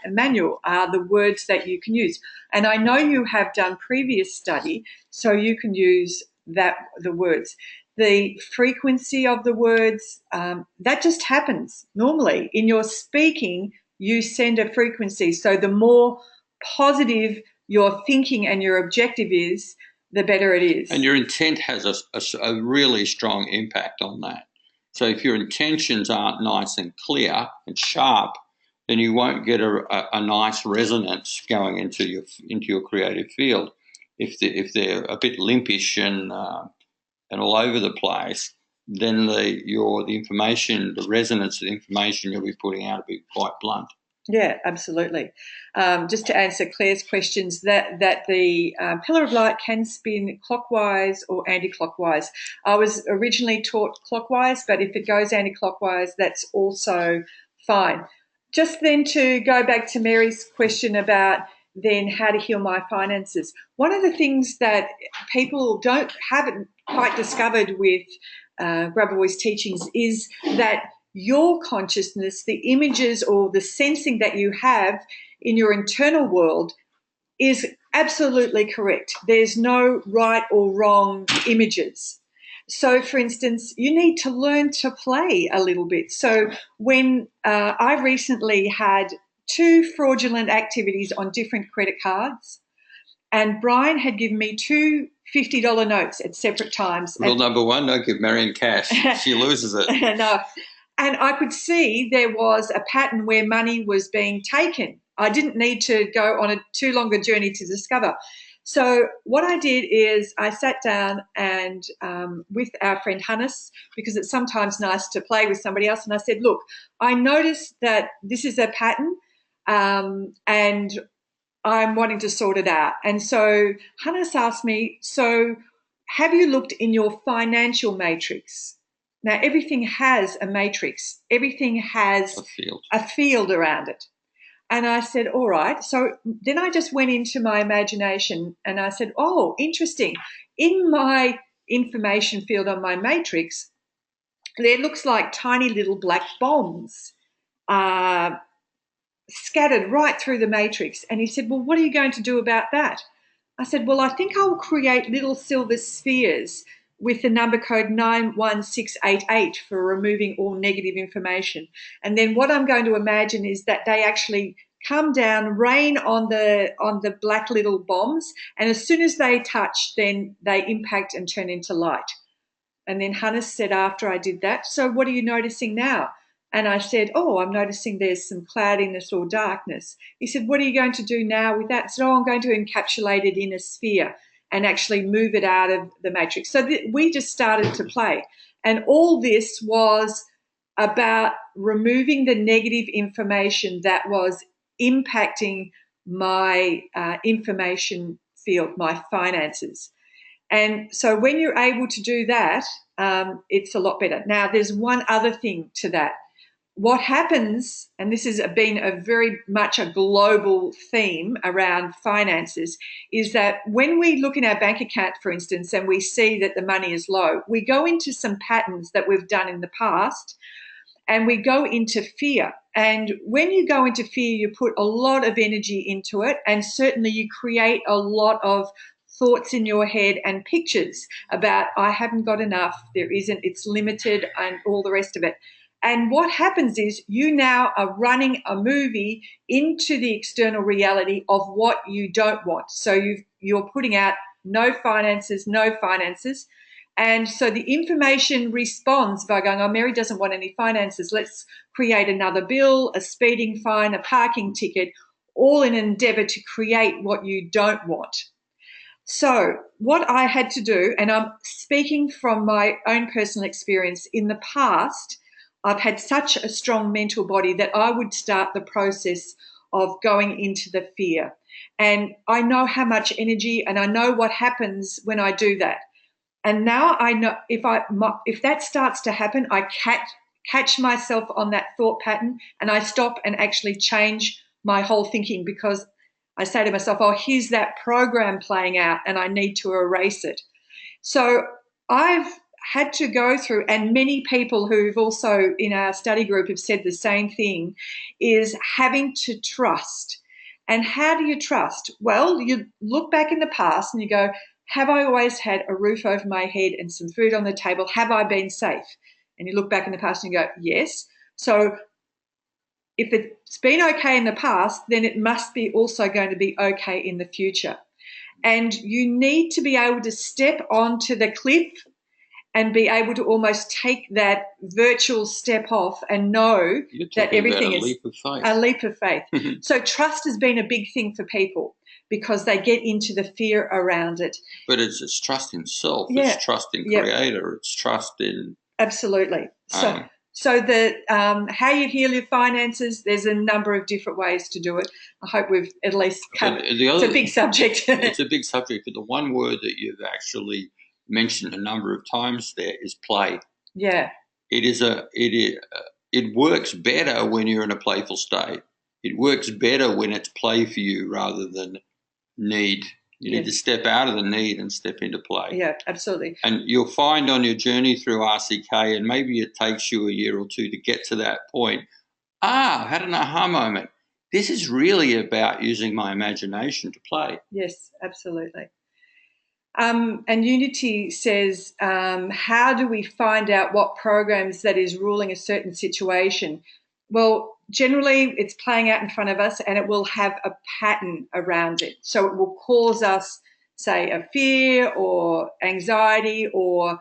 manual are the words that you can use. And I know you have done previous study, so you can use the words. The frequency of the words, that just happens normally. In your speaking, you send a frequency. So the more positive your thinking and your objective is, the better it is. And your intent has a really strong impact on that. So if your intentions aren't nice and clear and sharp, then you won't get a nice resonance going into your creative field. If they're a bit limpish and all over the place, then the information, the resonance of the information you'll be putting out will be quite blunt. Yeah, absolutely. Just to answer Claire's questions, that the pillar of light can spin clockwise or anti-clockwise. I was originally taught clockwise, but if it goes anti-clockwise, that's also fine. Just then to go back to Mary's question about then how to heal my finances. One of the things that people haven't quite discovered with Grabavoy's teachings is that your consciousness, the images or the sensing that you have in your internal world is absolutely correct. There's no right or wrong images. So, for instance, you need to learn to play a little bit. So when I recently had 2 fraudulent activities on different credit cards, and Brian had given me 2 $50 notes at separate times. Rule number 1, don't give Marion cash. She loses it. No. And I could see there was a pattern where money was being taken. I didn't need to go on a too long a journey to discover. So what I did is I sat down and with our friend Hannes, because it's sometimes nice to play with somebody else, and I said, look, I noticed that this is a pattern and I'm wanting to sort it out. And so Hannes asked me, so have you looked in your financial matrix? Now, everything has a matrix. Everything has a field around it. And I said, all right. So then I just went into my imagination and I said, oh, interesting. In my information field on my matrix, there looks like tiny little black bombs scattered right through the matrix. And he said, well, what are you going to do about that? I said, well, I think I'll create little silver spheres with the number code 91688 for removing all negative information. And then what I'm going to imagine is that they actually come down, rain on the black little bombs, and as soon as they touch, then they impact and turn into light. And then Hannes said after I did that, so what are you noticing now? And I said, oh, I'm noticing there's some cloudiness or darkness. He said, what are you going to do now with that? I said, oh, I'm going to encapsulate it in a sphere. and actually move it out of the matrix. So we just started to play. And all this was about removing the negative information that was impacting my information field, my finances. And so when you're able to do that, it's a lot better. Now, there's one other thing to that. What happens, and this has been a very much a global theme around finances, is that when we look in our bank account, for instance, and we see that the money is low, we go into some patterns that we've done in the past, and we go into fear. And when you go into fear, you put a lot of energy into it, and certainly you create a lot of thoughts in your head and pictures about, I haven't got enough, there isn't, it's limited, and all the rest of it. And what happens is you now are running a movie into the external reality of what you don't want. So you're putting out no finances, no finances. And so the information responds by going, oh, Mary doesn't want any finances. Let's create another bill, a speeding fine, a parking ticket, all in an endeavor to create what you don't want. So what I had to do, and I'm speaking from my own personal experience, in the past, I've had such a strong mental body that I would start the process of going into the fear. And I know how much energy, and I know what happens when I do that. And now I know if that starts to happen, I catch myself on that thought pattern, and I stop and actually change my whole thinking, because I say to myself, oh, here's that program playing out, and I need to erase it. So I've had to go through, and many people who've also in our study group have said the same thing, is having to trust. And how do you trust? Well, you look back in the past and you go, have I always had a roof over my head and some food on the table? Have I been safe? And you look back in the past and you go, yes. So if it's been okay in the past, then it must be also going to be okay in the future. And you need to be able to step onto the cliff and be able to almost take that virtual step off and know that everything is a leap of faith. So trust has been a big thing for people because they get into the fear around it. But it's trust in self, it's trust in Creator, it's trust in... Absolutely. So the how you heal your finances, there's a number of different ways to do it. I hope we've at least covered. It's a big subject. It's a big subject, but the one word that you've actually mentioned a number of times there is play. Yeah. It works better when you're in a playful state. It works better when it's play for you rather than need. You need to step out of the need and step into play. Yeah, absolutely. And you'll find on your journey through RCK, and maybe it takes you a year or two to get to that point, I had an aha moment. This is really about using my imagination to play. Yes, absolutely. And Unity says, how do we find out what programs that is ruling a certain situation? Well, generally it's playing out in front of us and it will have a pattern around it. So it will cause us, say, a fear or anxiety, or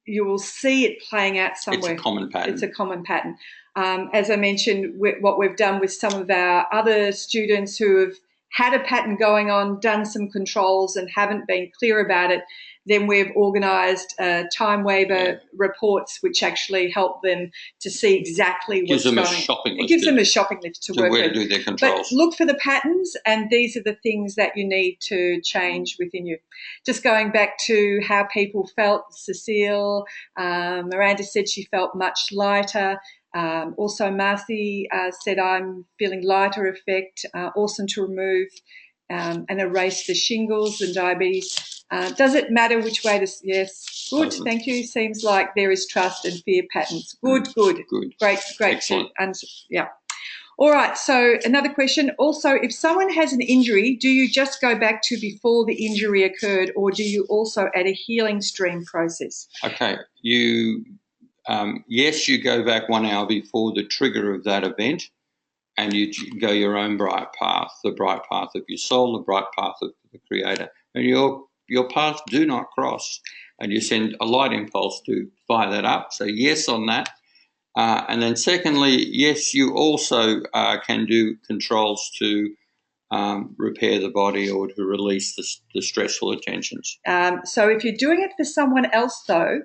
you will see it playing out somewhere. It's a common pattern. It's a common pattern. As I mentioned, what we've done with some of our other students who have had a pattern going on, done some controls and haven't been clear about it, then we've organised time waiver reports which actually help them to see exactly what's going on. It gives them a shopping list to work with. Where to do their controls. But look for the patterns, and these are the things that you need to change within you. Just going back to how people felt, Cecile, Miranda said she felt much lighter. Also, Marcy said, I'm feeling lighter effect, awesome to remove and erase the shingles and diabetes. Does it matter which way to... Yes, good, thank you. Seems like there is trust and fear patterns. Good. Great. Excellent. Yeah. All right, so another question. Also, if someone has an injury, do you just go back to before the injury occurred, or do you also add a healing stream process? Okay, yes, you go back 1 hour before the trigger of that event, and you go your own bright path, the bright path of your soul, the bright path of the Creator. And your paths do not cross, and you send a light impulse to fire that up. So yes on that. And then secondly, yes, you also can do controls to repair the body or to release the stressful attentions. So if you're doing it for someone else, though,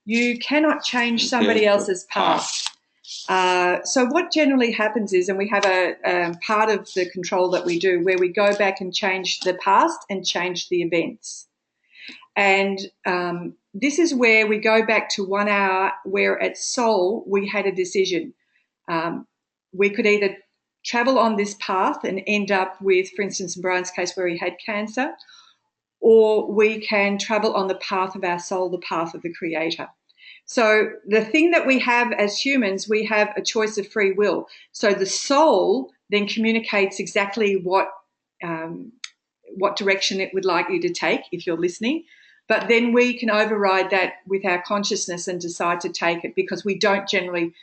you cannot change somebody else's past. So what generally happens is, and we have a part of the control that we do where we go back and change the past and change the events. And this is where we go back to 1 hour where at soul we had a decision. We could either travel on this path and end up with, for instance, in Brian's case where he had cancer, or we can travel on the path of our soul, the path of the Creator. So the thing that we have as humans, we have a choice of free will. So the soul then communicates exactly what direction it would like you to take if you're listening. But then we can override that with our consciousness and decide to take it, because we don't generally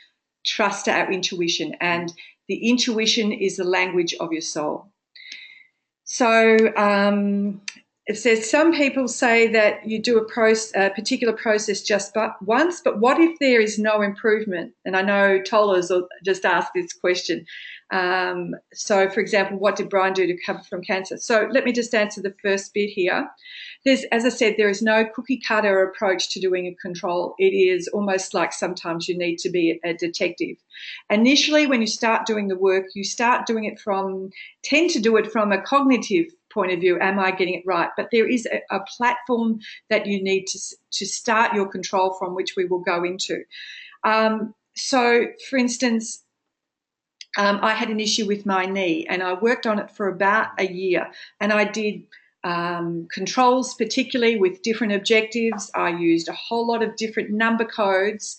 trust our intuition. And the intuition is the language of your soul. So it says some people say that you do a particular process just once, but what if there is no improvement? And I know Tola's just asked this question. So, for example, what did Brian do to recover from cancer? So let me just answer the first bit here. As I said, there is no cookie cutter approach to doing a control. It is almost like sometimes you need to be a detective. Initially, when you start doing the work, you tend to do it from a cognitive point of view. Am I getting it right? But there is a platform that you need to start your control from, which we will go into. So, for instance, I had an issue with my knee and I worked on it for about a year, and I did controls, particularly with different objectives. I used a whole lot of different number codes,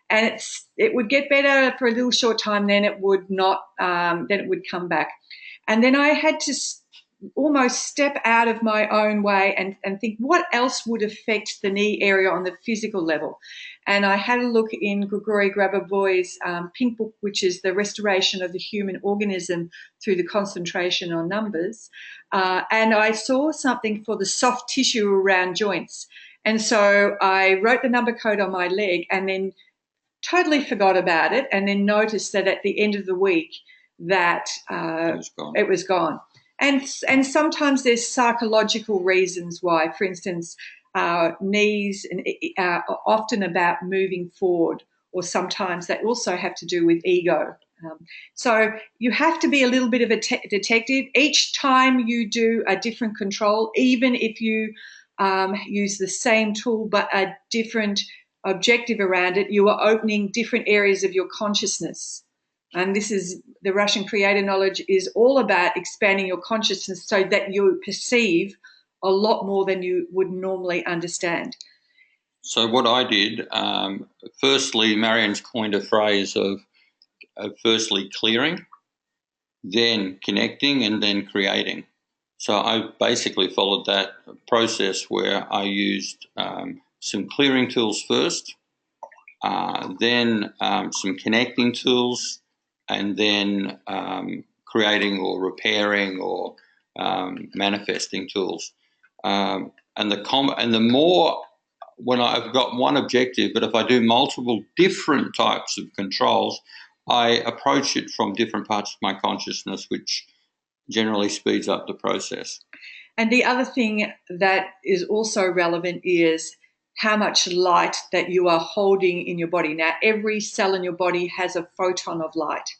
and it would get better for a little short time, then it would not, then it would come back. And then I had to almost step out of my own way and think what else would affect the knee area on the physical level. And I had a look in Grabavoy's pink book, which is the restoration of the human organism through the concentration on numbers. And I saw something for the soft tissue around joints. And so I wrote the number code on my leg and then totally forgot about it, and then noticed that at the end of the week that it was gone. And sometimes there's psychological reasons why. For instance, knees are often about moving forward, or sometimes they also have to do with ego. So you have to be a little bit of a detective. Each time you do a different control, even if you use the same tool but a different objective around it, you are opening different areas of your consciousness. And this is the Russian creator knowledge is all about expanding your consciousness so that you perceive a lot more than you would normally understand. So what I did, firstly, Marion's coined a phrase of firstly clearing, then connecting, and then creating. So I basically followed that process where I used some clearing tools first, then some connecting tools, and then creating or repairing or manifesting tools. And the more, when I've got one objective, but if I do multiple different types of controls, I approach it from different parts of my consciousness, which generally speeds up the process. And the other thing that is also relevant is how much light that you are holding in your body. Now, every cell in your body has a photon of light,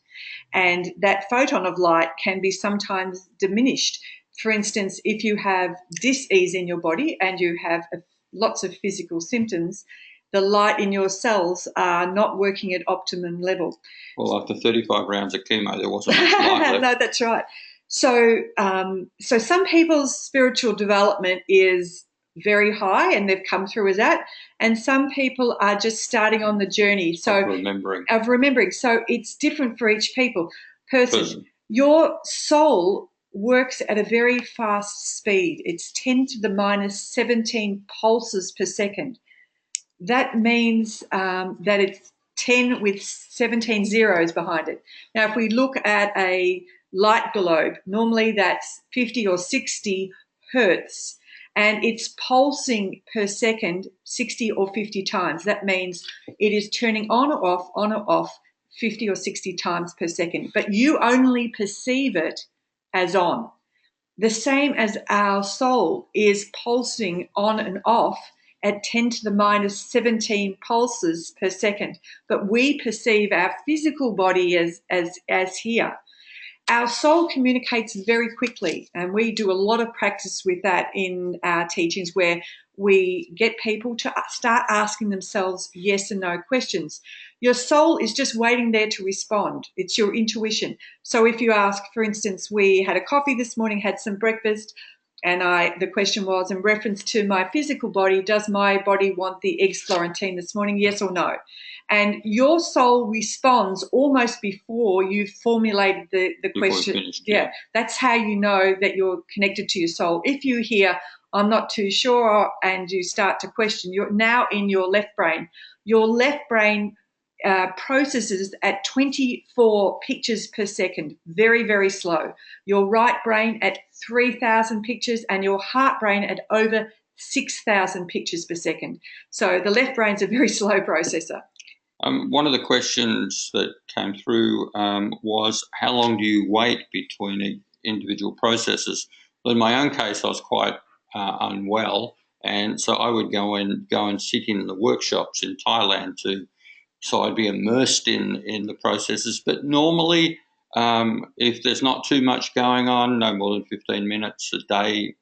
and that photon of light can be sometimes diminished. For instance, if you have dis-ease in your body and you have lots of physical symptoms, the light in your cells are not working at optimum level. Well, after 35 rounds of chemo, there wasn't much light left. No, that's right. So some people's spiritual development is very high and they've come through as that, and some people are just starting on the journey. So of remembering. So it's different for each person. Your soul works at a very fast speed. It's 10 to the minus 17 pulses per second. That means that it's 10 with 17 zeros behind it. Now, if we look at a light globe, normally that's 50 or 60 hertz, and it's pulsing per second 60 or 50 times. That means it is turning on or off 50 or 60 times per second, but you only perceive it as on. the same as our soul is pulsing on and off at 10 to the minus 17 pulses per second. But we perceive our physical body as here. Our soul communicates very quickly, and we do a lot of practice with that in our teachings, where we get people to start asking themselves yes and no questions. Your soul is just waiting there to respond. It's your intuition. So if you ask, for instance, we had a coffee this morning, had some breakfast, and the question was in reference to my physical body, does my body want the eggs Florentine this morning, yes or no? And your soul responds almost before you've formulated the question. Finished, yeah, that's how you know that you're connected to your soul. If you hear, I'm not too sure, and you start to question, you're now in your left brain. Your left brain processes at 24 pictures per second, very, very slow. Your right brain at 3,000 pictures, and your heart brain at over 6,000 pictures per second. So the left brain's a very slow processor. One of the questions that came through was, how long do you wait between individual processes? Well, in my own case, I was quite unwell, and so I would go and sit in the workshops in Thailand so I'd be immersed in the processes. But normally, if there's not too much going on, no more than 15 minutes a day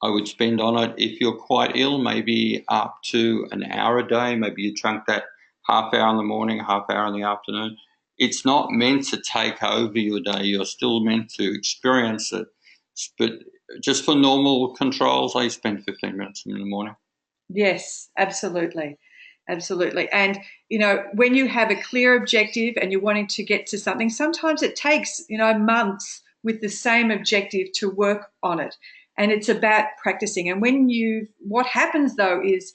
I would spend on it. If you're quite ill, maybe up to an hour a day. Maybe you chunk that half hour in the morning, half hour in the afternoon. It's not meant to take over your day. You're still meant to experience it. But just for normal controls, I spend 15 minutes in the morning. Yes, absolutely. Absolutely. And, when you have a clear objective and you're wanting to get to something, sometimes it takes, months with the same objective to work on it. And it's about practicing. And what happens though is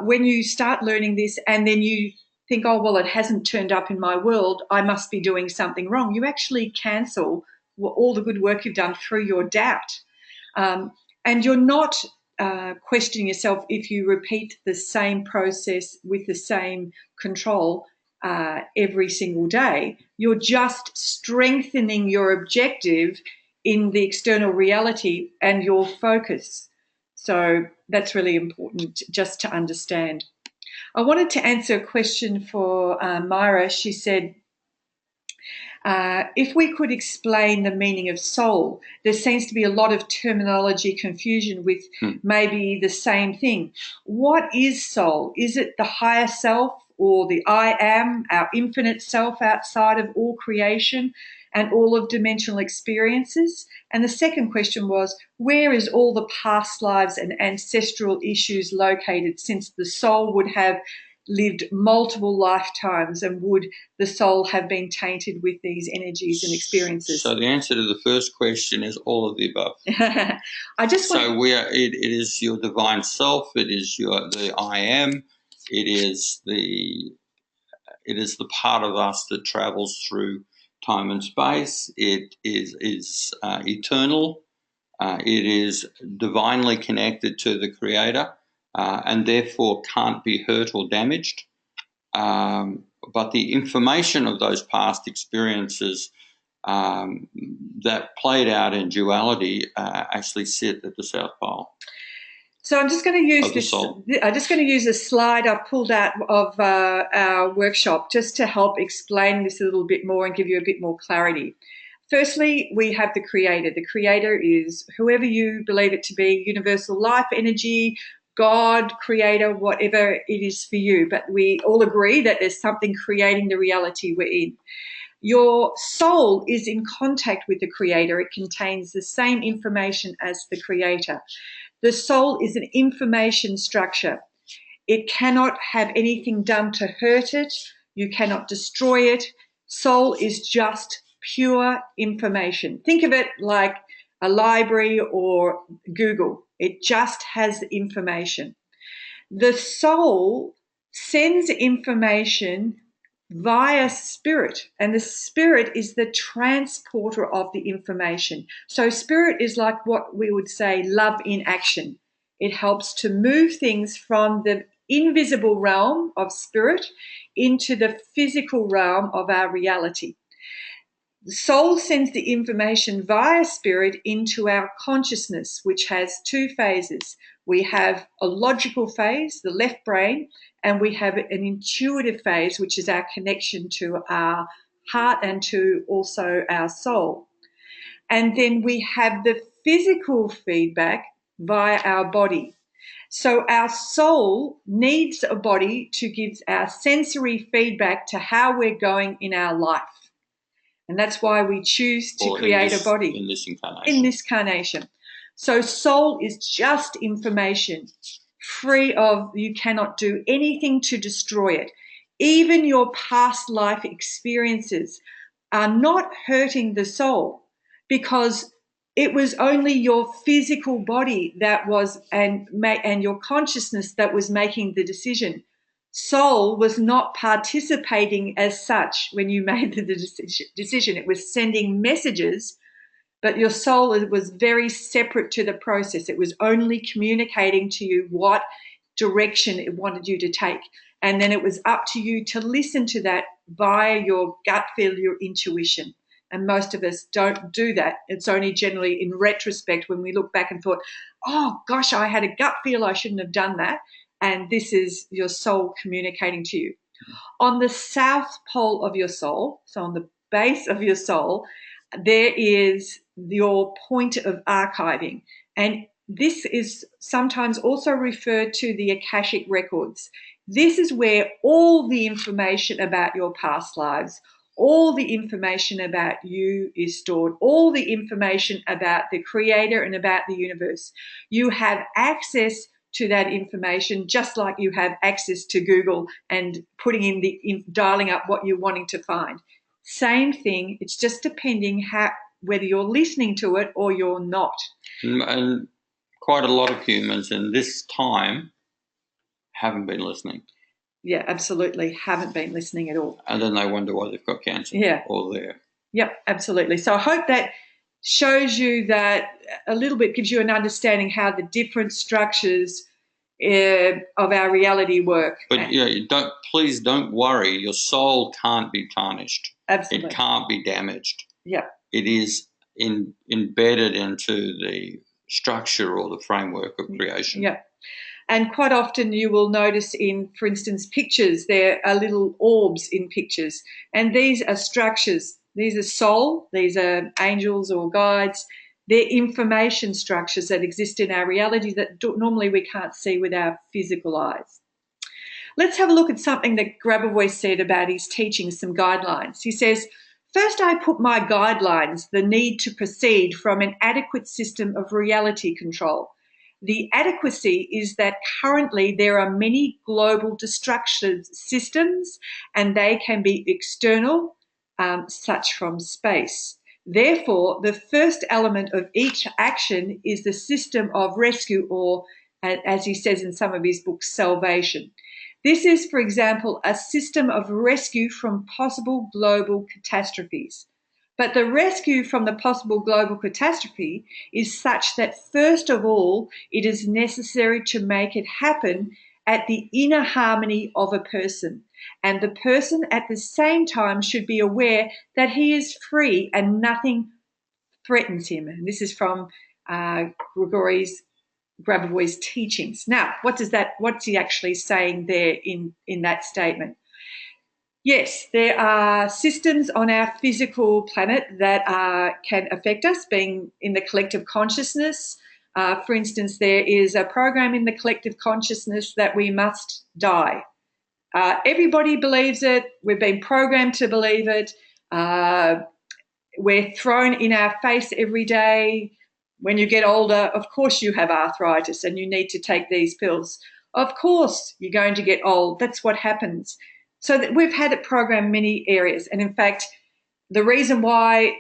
when you start learning this and then you think, oh, well, it hasn't turned up in my world, I must be doing something wrong. You actually cancel all the good work you've done through your doubt. And you're not questioning yourself if you repeat the same process with the same control every single day. You're just strengthening your objective in the external reality and your focus. So that's really important just to understand. I wanted to answer a question for Myra. She said, if we could explain the meaning of soul, there seems to be a lot of terminology confusion with maybe the same thing. What is soul? Is it the higher self or the I am, our infinite self outside of all creation and all of dimensional experiences? And the second question was, where is all the past lives and ancestral issues located, since the soul would have lived multiple lifetimes, and would the soul have been tainted with these energies and experiences? So the answer to the first question is all of the above. It is your divine self. It is the I am. It is the part of us that travels through time and space. It is eternal. It is divinely connected to the Creator. And therefore can't be hurt or damaged. But the information of those past experiences that played out in duality actually sit at the South Pole. So I'm just going to use this. I'm just going to use a slide I've pulled out of our workshop just to help explain this a little bit more and give you a bit more clarity. Firstly, we have the Creator. The Creator is whoever you believe it to be: universal life, energy, God, Creator, whatever it is for you. But we all agree that there's something creating the reality we're in. Your soul is in contact with the Creator. It contains the same information as the Creator. The soul is an information structure. It cannot have anything done to hurt it. You cannot destroy it. Soul is just pure information. Think of it like a library or Google. It just has information. The soul sends information via spirit, and the spirit is the transporter of the information. So spirit is like what we would say love in action. It helps to move things from the invisible realm of spirit into the physical realm of our reality. The soul sends the information via spirit into our consciousness, which has two phases. We have a logical phase, the left brain, and we have an intuitive phase, which is our connection to our heart and to also our soul. And then we have the physical feedback via our body. So our soul needs a body to give our sensory feedback to how we're going in our life. And that's why we choose to create a body. In this incarnation. In this incarnation. So soul is just information, free of, you cannot do anything to destroy it. Even your past life experiences are not hurting the soul, because it was only your physical body that was, and your consciousness that was making the decision. Soul was not participating as such when you made the decision. It was sending messages, but your soul was very separate to the process. It was only communicating to you what direction it wanted you to take. And then it was up to you to listen to that via your gut feel, your intuition. And most of us don't do that. It's only generally in retrospect when we look back and thought, oh gosh, I had a gut feel, I shouldn't have done that. And this is your soul communicating to you. On the south pole of your soul, so on the base of your soul, there is your point of archiving. And this is sometimes also referred to the Akashic records. This is where all the information about your past lives, all the information about you is stored, all the information about the Creator and about the universe. You have access to that information just like you have access to Google and putting in dialing up what you're wanting to find. Same thing, it's just depending whether you're listening to it or you're not. And quite a lot of humans in this time haven't been listening. Yeah, absolutely, haven't been listening at all. And then they wonder why they've got cancer. Yeah. Or there. Yep, absolutely. So I hope that shows you that a little bit, gives you an understanding how the different structures of our reality work. But please don't worry. Your soul can't be tarnished. Absolutely. It can't be damaged. Yeah. It is embedded into the structure or the framework of creation. Yeah. And quite often you will notice in, for instance, pictures, there are little orbs in pictures. And these are structures. These are soul. These are angels or guides. They're information structures that exist in our reality that normally we can't see with our physical eyes. Let's have a look at something that Grabavoy said about his teaching, some guidelines. He says, first I put my guidelines, the need to proceed from an adequate system of reality control. The adequacy is that currently there are many global destruction systems and they can be external, such from space. Therefore, the first element of each action is the system of rescue or, as he says in some of his books, salvation. This is, for example, a system of rescue from possible global catastrophes. But the rescue from the possible global catastrophe is such that, first of all, it is necessary to make it happen at the inner harmony of a person. And the person at the same time should be aware that he is free and nothing threatens him. And this is from Grabavoy's teachings. Now, what's he actually saying there in that statement? Yes, there are systems on our physical planet that can affect us, being in the collective consciousness. For instance, there is a program in the collective consciousness that we must die. Everybody believes it. We've been programmed to believe it. We're thrown in our face every day. When you get older, of course you have arthritis and you need to take these pills. Of course you're going to get old. That's what happens. So that we've had it programmed many areas. And in fact, the reason why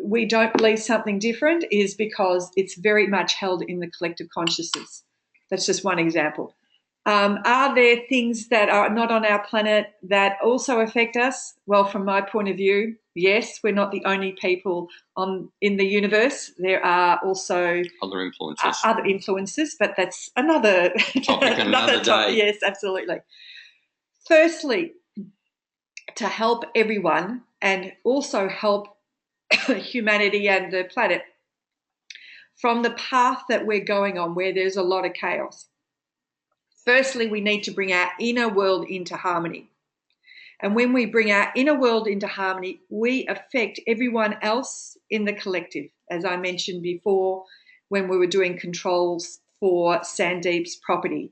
we don't believe something different is because it's very much held in the collective consciousness. That's just one example. Are there things that are not on our planet that also affect us? Well, from my point of view, yes, we're not the only people in the universe. There are also other influences. But that's another topic, another day. Yes, absolutely. Firstly, to help everyone and also help humanity and the planet from the path that we're going on, where there's a lot of chaos. Firstly, we need to bring our inner world into harmony. And when we bring our inner world into harmony, we affect everyone else in the collective. As I mentioned before, when we were doing controls for Sandeep's property,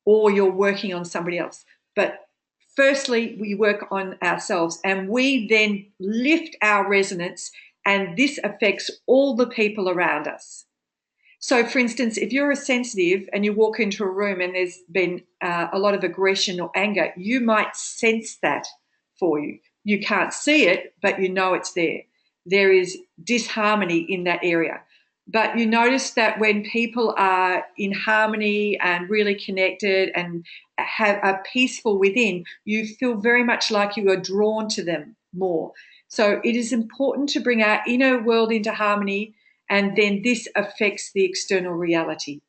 or you're working on somebody else. But firstly, we work on ourselves, and we then lift our resonance, and this affects all the people around us. So, for instance, if you're a sensitive and you walk into a room and there's been a lot of aggression or anger, you might sense that for you. You can't see it, but you know it's there. There is disharmony in that area. But you notice that when people are in harmony and really connected and are peaceful within, you feel very much like you are drawn to them more. So it is important to bring our inner world into harmony, and then this affects the external reality.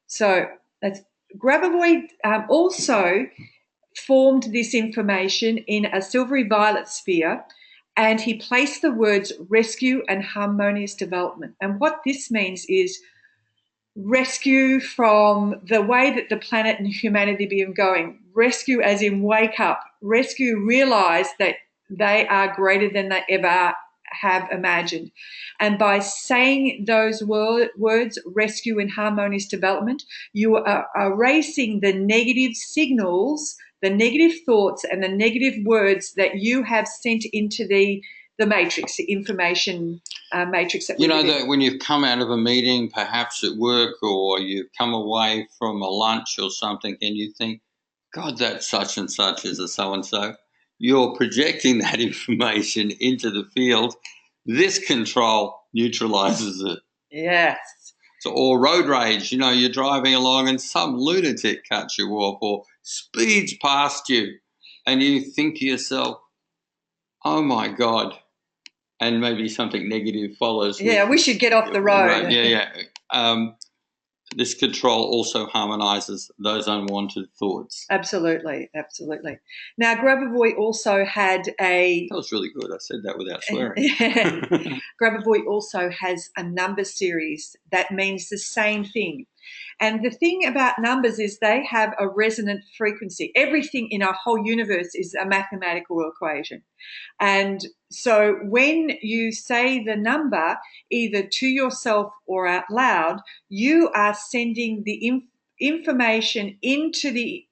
So Grabavoy also formed this information in a silvery violet sphere, and he placed the words rescue and harmonious development. And what this means is rescue from the way that the planet and humanity have been going. Rescue as in wake up. Rescue, realize that they are greater than they ever have imagined. And by saying those words, rescue and harmonious development, you are erasing the negative signals, the negative thoughts, and the negative words that you have sent into the matrix, the information matrix. That that when you've come out of a meeting, perhaps at work, or you've come away from a lunch or something, and you think, God, that such and such is a so-and-so. You're projecting that information into the field. This control neutralizes it. Yes. So, or road rage, you're driving along and some lunatic cuts you off or speeds past you, and you think to yourself, oh my God, and maybe something negative follows. Yeah, we should get off the road. Right, yeah. This control also harmonizes those unwanted thoughts. Absolutely, absolutely. Now, Grabavoy also had That was really good. I said that without swearing. Grabavoy also has a number series that means the same thing. And the thing about numbers is they have a resonant frequency. Everything in our whole universe is a mathematical equation. And so when you say the number either to yourself or out loud, you are sending the information into the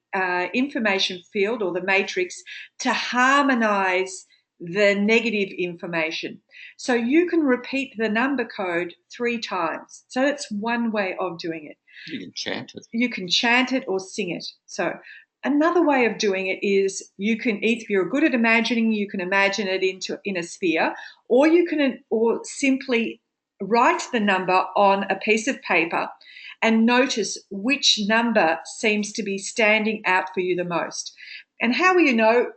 information field or the matrix to harmonize the negative information. So you can repeat the number code 3 times. So that's one way of doing it. You can chant it. You can chant it or sing it. So another way of doing it is you can, if you're good at imagining, you can imagine it in a sphere, or you can simply write the number on a piece of paper and notice which number seems to be standing out for you the most. And how will you know?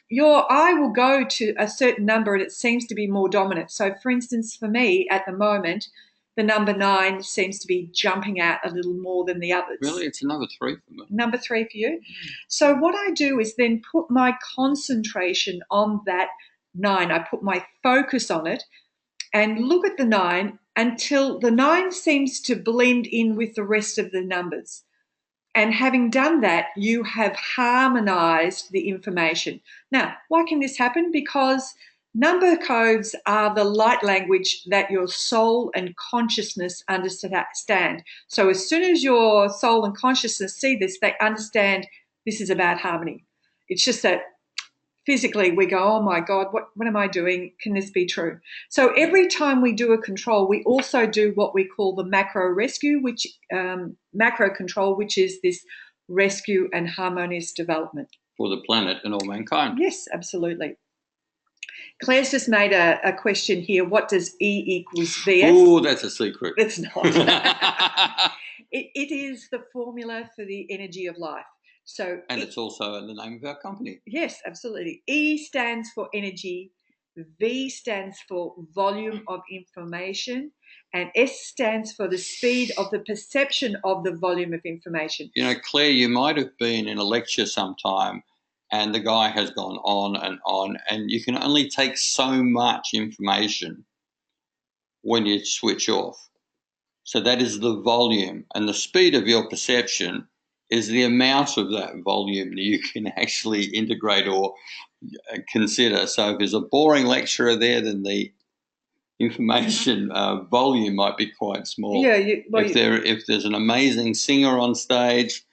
Your eye will go to a certain number and it seems to be more dominant. So, for instance, for me at the moment, the number 9 seems to be jumping out a little more than the others. Really? It's a number 3 for me. Number 3 for you? So what I do is then put my concentration on that 9. I put my focus on it and look at the 9 until the 9 seems to blend in with the rest of the numbers. And having done that, you have harmonized the information. Now, why can this happen? Because number codes are the light language that your soul and consciousness understand. So as soon as your soul and consciousness see this, they understand this is about harmony. It's just that physically we go, oh my God, what am I doing? Can this be true? So every time we do a control, we also do what we call the macro rescue, macro control, which is this rescue and harmonious development. For the planet and all mankind. Yes, absolutely. Claire's just made a question here. What does E equals VS? Oh, that's a secret. It's not. It is the formula for the energy of life. And it's also the name of our company. Yes, absolutely. E stands for energy, V stands for volume of information, and S stands for the speed of the perception of the volume of information. Claire, you might have been in a lecture sometime And the guy has gone on, and you can only take so much information when you switch off. So that is the volume, and the speed of your perception is the amount of that volume that you can actually integrate or consider. So if there's a boring lecturer there, then the information volume might be quite small. Yeah. If there's an amazing singer on stage,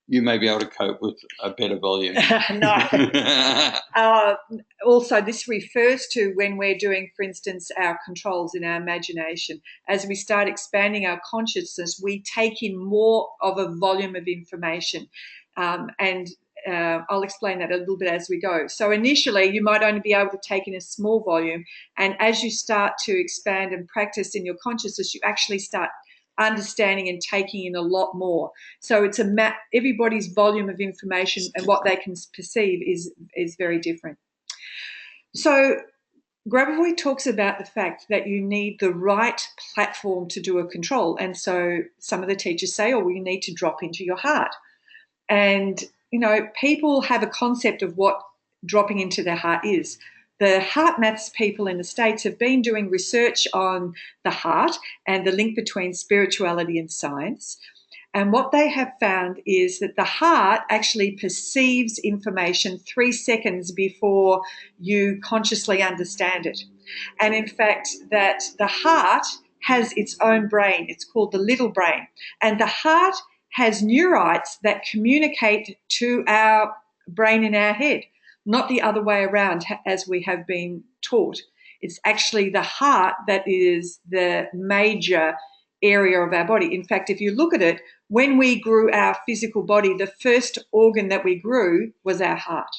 you may be able to cope with a better volume. No. Also, this refers to when we're doing, for instance, our controls in our imagination. As we start expanding our consciousness, we take in more of a volume of information. And I'll explain that a little bit as we go. So initially, you might only be able to take in a small volume. And as you start to expand and practice in your consciousness, you actually start understanding and taking in a lot more. So it's everybody's volume of information and what they can perceive is very different. So Grabavoy talks about the fact that you need the right platform to do a control. And so some of the teachers say, oh, well, you need to drop into your heart. And, people have a concept of what dropping into their heart is. The heart maths people in the States have been doing research on the heart and the link between spirituality and science. And what they have found is that the heart actually perceives information 3 seconds before you consciously understand it. And in fact, that the heart has its own brain. It's called the little brain. And the heart has neurites that communicate to our brain in our head, not the other way around as we have been taught. It's actually the heart that is the major area of our body. In fact, if you look at it, when we grew our physical body, the first organ that we grew was our heart.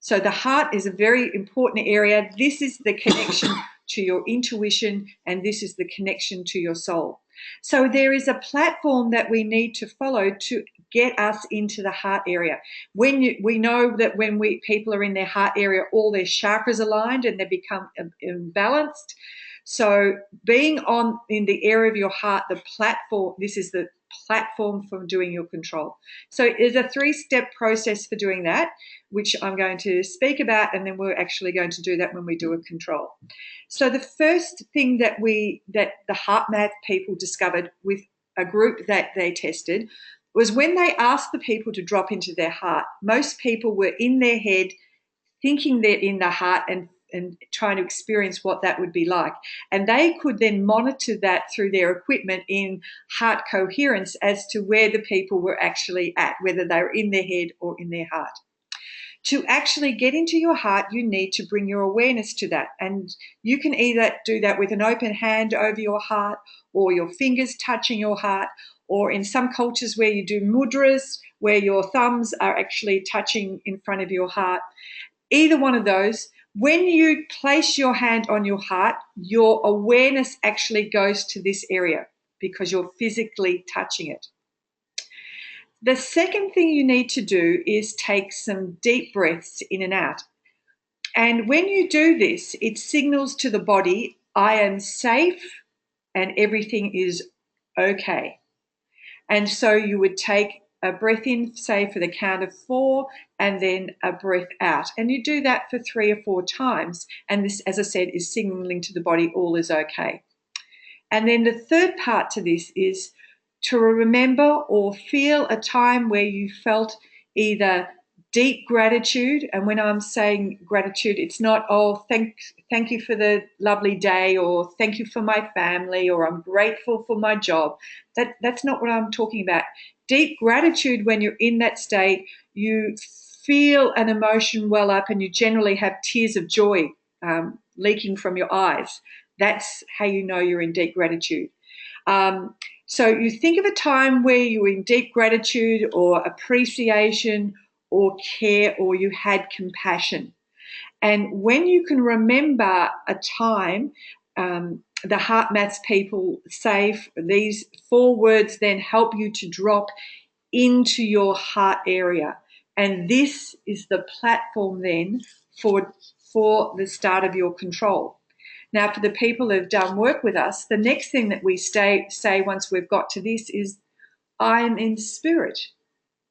So the heart is a very important area. This is the connection to your intuition, and this is the connection to your soul. So there is a platform that we need to follow to get us into the heart area. We know that when people are in their heart area, all their chakras aligned and they become imbalanced. So being in the area of your heart, this is the platform for doing your control. So there's a 3-step process for doing that, which I'm going to speak about, and then we're actually going to do that when we do a control. So the first thing that the heart math people discovered with a group that they tested was when they asked the people to drop into their heart, most people were in their head thinking they're in the heart and trying to experience what that would be like. And they could then monitor that through their equipment in heart coherence as to where the people were actually at, whether they were in their head or in their heart. To actually get into your heart, you need to bring your awareness to that. And you can either do that with an open hand over your heart, or your fingers touching your heart, or in some cultures where you do mudras, where your thumbs are actually touching in front of your heart. Either one of those, when you place your hand on your heart, your awareness actually goes to this area because you're physically touching it. The second thing you need to do is take some deep breaths in and out. And when you do this, it signals to the body, I am safe and everything is okay. And so you would take a breath in, say, for the count of 4, and then a breath out. And you do that for 3 or 4 times. And this, as I said, is signaling to the body all is okay. And then the third part to this is to remember or feel a time where you felt either deep gratitude. And when I'm saying gratitude, it's not, oh, thank you for the lovely day, or thank you for my family, or I'm grateful for my job. That's not what I'm talking about. Deep gratitude, when you're in that state, you feel an emotion well up and you generally have tears of joy leaking from your eyes. That's how you know you're in deep gratitude. So you think of a time where you were in deep gratitude or appreciation or care, or you had compassion. And when you can remember a time, the heart maths people say these 4 words then help you to drop into your heart area. And this is the platform then for the start of your control. Now, for the people who have done work with us, the next thing that we say once we've got to this is, I'm in spirit.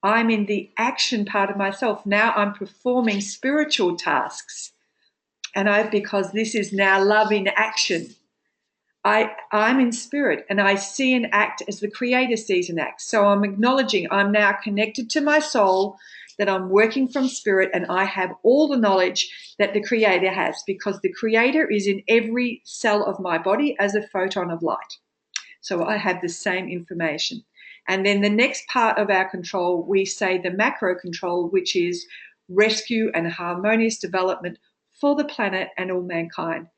I'm in the action part of myself. Now I'm performing spiritual tasks. And because this is now love in action. I'm in spirit and I see and act as the Creator sees and acts. So I'm acknowledging I'm now connected to my soul, that I'm working from spirit, and I have all the knowledge that the Creator has, because the Creator is in every cell of my body as a photon of light. So I have the same information. And then the next part of our control, we say the macro control, which is rescue and harmonious development for the planet and all mankind.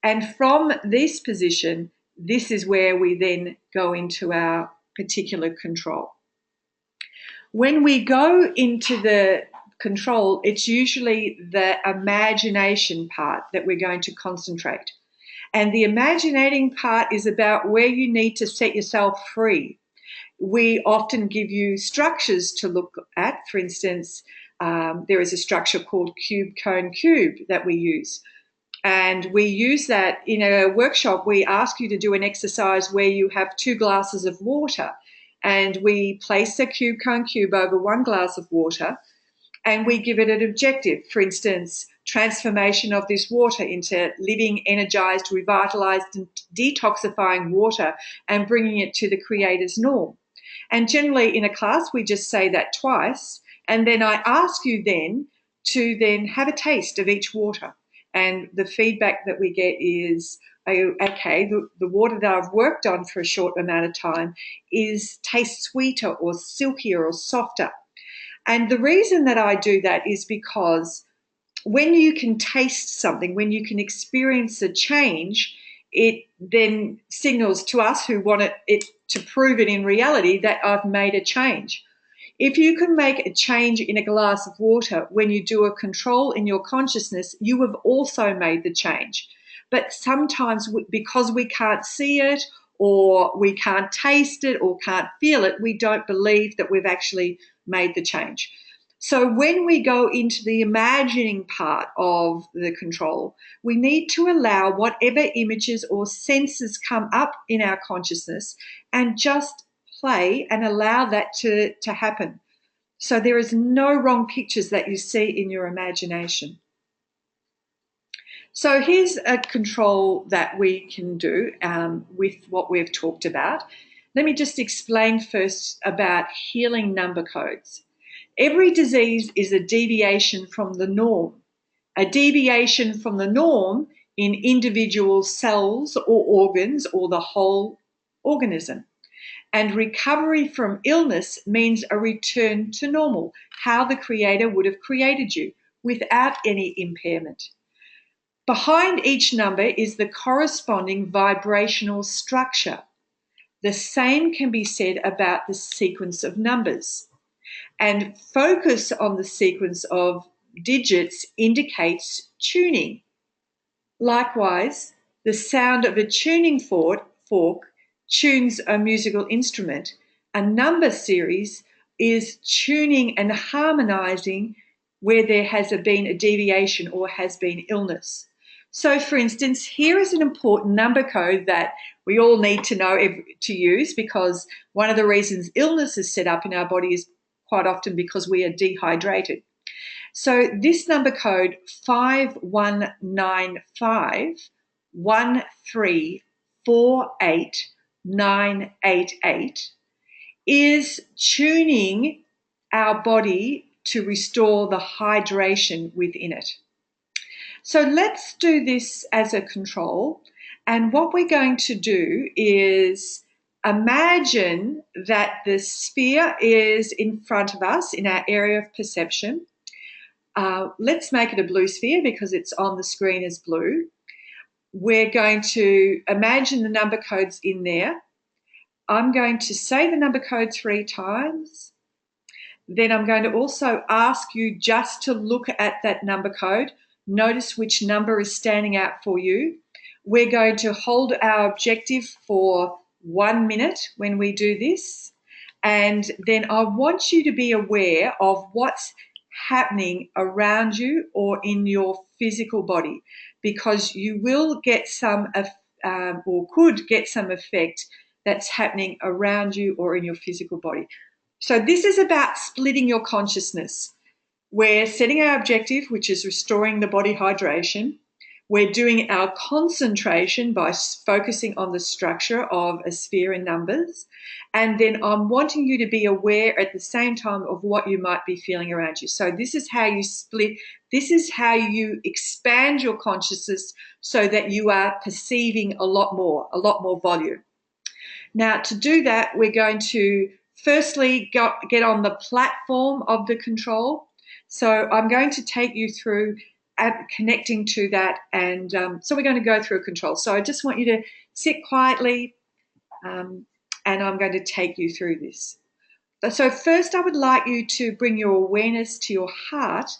And from this position, this is where we then go into our particular control. When we go into the control, it's usually the imagination part that we're going to concentrate. And the imaginating part is about where you need to set yourself free. We often give you structures to look at. For instance, there is a structure called cube, cone, cube that we use. And we use that in a workshop. We ask you to do an exercise where you have 2 glasses of water, and we place a cube, cone, cube over 1 glass of water, and we give it an objective. For instance, transformation of this water into living, energized, revitalized, and detoxifying water, and bringing it to the Creator's norm. And generally in a class, we just say that twice. And then I ask you then to then have a taste of each water. And the feedback that we get is, okay, the water that I've worked on for a short amount of time tastes sweeter or silkier or softer. And the reason that I do that is because when you can taste something, when you can experience a change, it then signals to us who want it to prove it in reality that I've made a change. If you can make a change in a glass of water when you do a control in your consciousness, you have also made the change. But sometimes because we can't see it, or we can't taste it, or can't feel it, we don't believe that we've actually made the change. So when we go into the imagining part of the control, we need to allow whatever images or senses come up in our consciousness and just play and allow that to happen. So there is no wrong pictures that you see in your imagination. So here's a control that we can do with what we've talked about. Let me just explain first about healing number codes. Every disease is a deviation from the norm. A deviation from the norm in individual cells or organs or the whole organism. And recovery from illness means a return to normal, how the Creator would have created you, without any impairment. Behind each number is the corresponding vibrational structure. The same can be said about the sequence of numbers. And focus on the sequence of digits indicates tuning. Likewise, the sound of a tuning fork tunes a musical instrument. A number series is tuning and harmonizing where there has been a deviation or has been illness. So, for instance, here is an important number code that we all need to know to use, because one of the reasons illness is set up in our body is quite often because we are dehydrated. So this number code 519513489888 is tuning our body to restore the hydration within it. So let's do this as a control. And what we're going to do is imagine that the sphere is in front of us in our area of perception. Let's make it a blue sphere because it's on the screen as blue. We're going to imagine the number codes in there. I'm going to say the number code 3 times. Then I'm going to also ask you just to look at that number code. Notice which number is standing out for you. We're going to hold our objective for 1 minute when we do this. And then I want you to be aware of what's happening around you or in your physical body, because you will get some or could get some effect that's happening around you or in your physical body. So this is about splitting your consciousness. We're setting our objective, which is restoring the body hydration. We're doing our concentration by focusing on the structure of a sphere in numbers. And then I'm wanting you to be aware at the same time of what you might be feeling around you. So this is how you split. This is how you expand your consciousness so that you are perceiving a lot more volume. Now, to do that, we're going to firstly get on the platform of the control. So I'm going to take you through connecting to that, and so we're going to go through control. So I just want you to sit quietly, and I'm going to take you through this. So first, I would like you to bring your awareness to your heart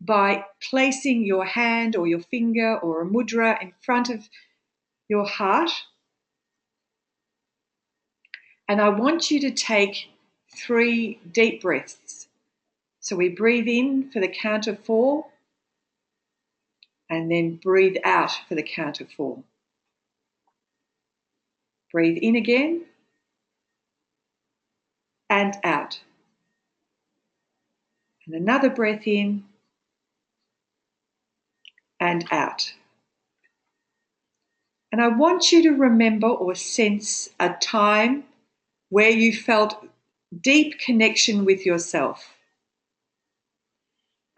by placing your hand or your finger or a mudra in front of your heart. And I want you to take 3 deep breaths. So we breathe in for the count of 4, and then breathe out for the count of 4. Breathe in again and out. And another breath in and out. And I want you to remember or sense a time where you felt deep connection with yourself,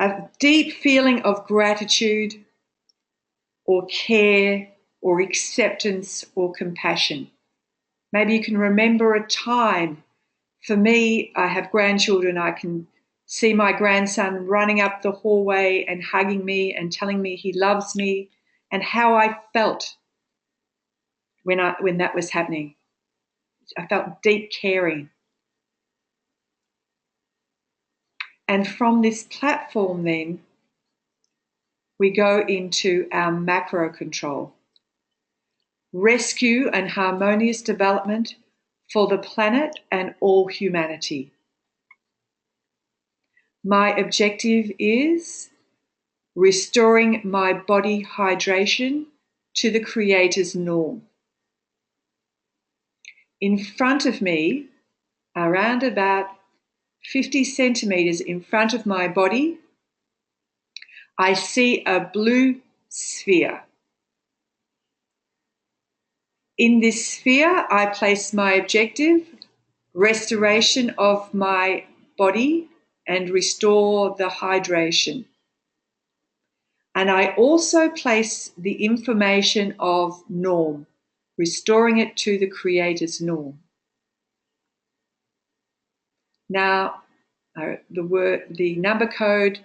a deep feeling of gratitude or care or acceptance or compassion. Maybe you can remember a time. For me, I have grandchildren. I can see my grandson running up the hallway and hugging me and telling me he loves me, and how I felt when that was happening. I felt deep caring. And from this platform then, we go into our macro control. Rescue and harmonious development for the planet and all humanity. My objective is restoring my body hydration to the Creator's norm. In front of me, around about 50 centimeters in front of my body, I see a blue sphere. In this sphere, I place my objective, restoration of my body and restore the hydration. And I also place the information of norm, restoring it to the Creator's norm. Now, the number code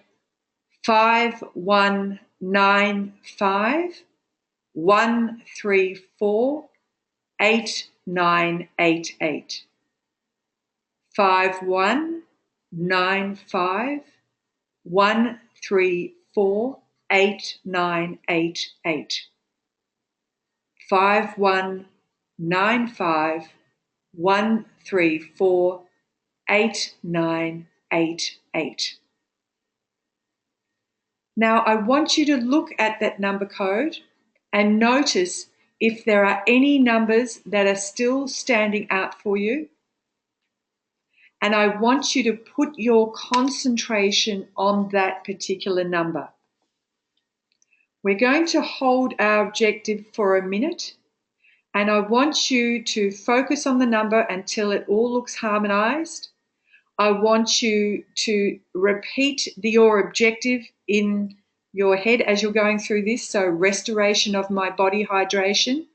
5195-134-8988. 5195-134-8988. 5195-134-8988. Now I want you to look at that number code and notice if there are any numbers that are still standing out for you. And I want you to put your concentration on that particular number. We're going to hold our objective for a minute, and I want you to focus on the number until it all looks harmonized. I want you to repeat your objective in your head as you're going through this. So restoration of my body hydration.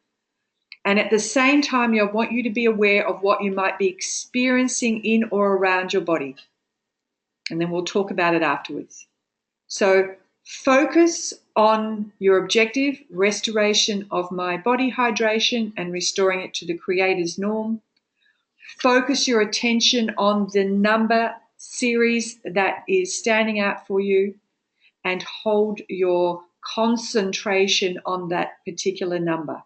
And at the same time, I want you to be aware of what you might be experiencing in or around your body. And then we'll talk about it afterwards. So focus on your objective, restoration of my body hydration and restoring it to the Creator's norm. Focus your attention on the number series that is standing out for you and hold your concentration on that particular number.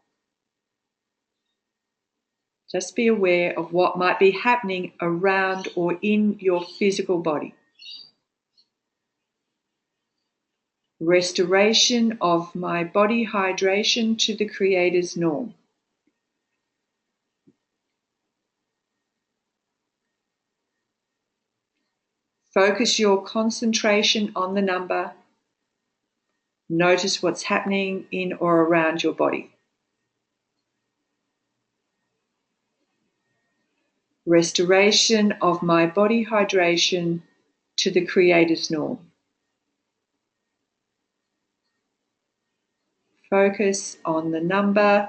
Just be aware of what might be happening around or in your physical body. Restoration of my body hydration to the Creator's norm. Focus your concentration on the number. Notice what's happening in or around your body. Restoration of my body hydration to the Creator's norm. Focus on the number.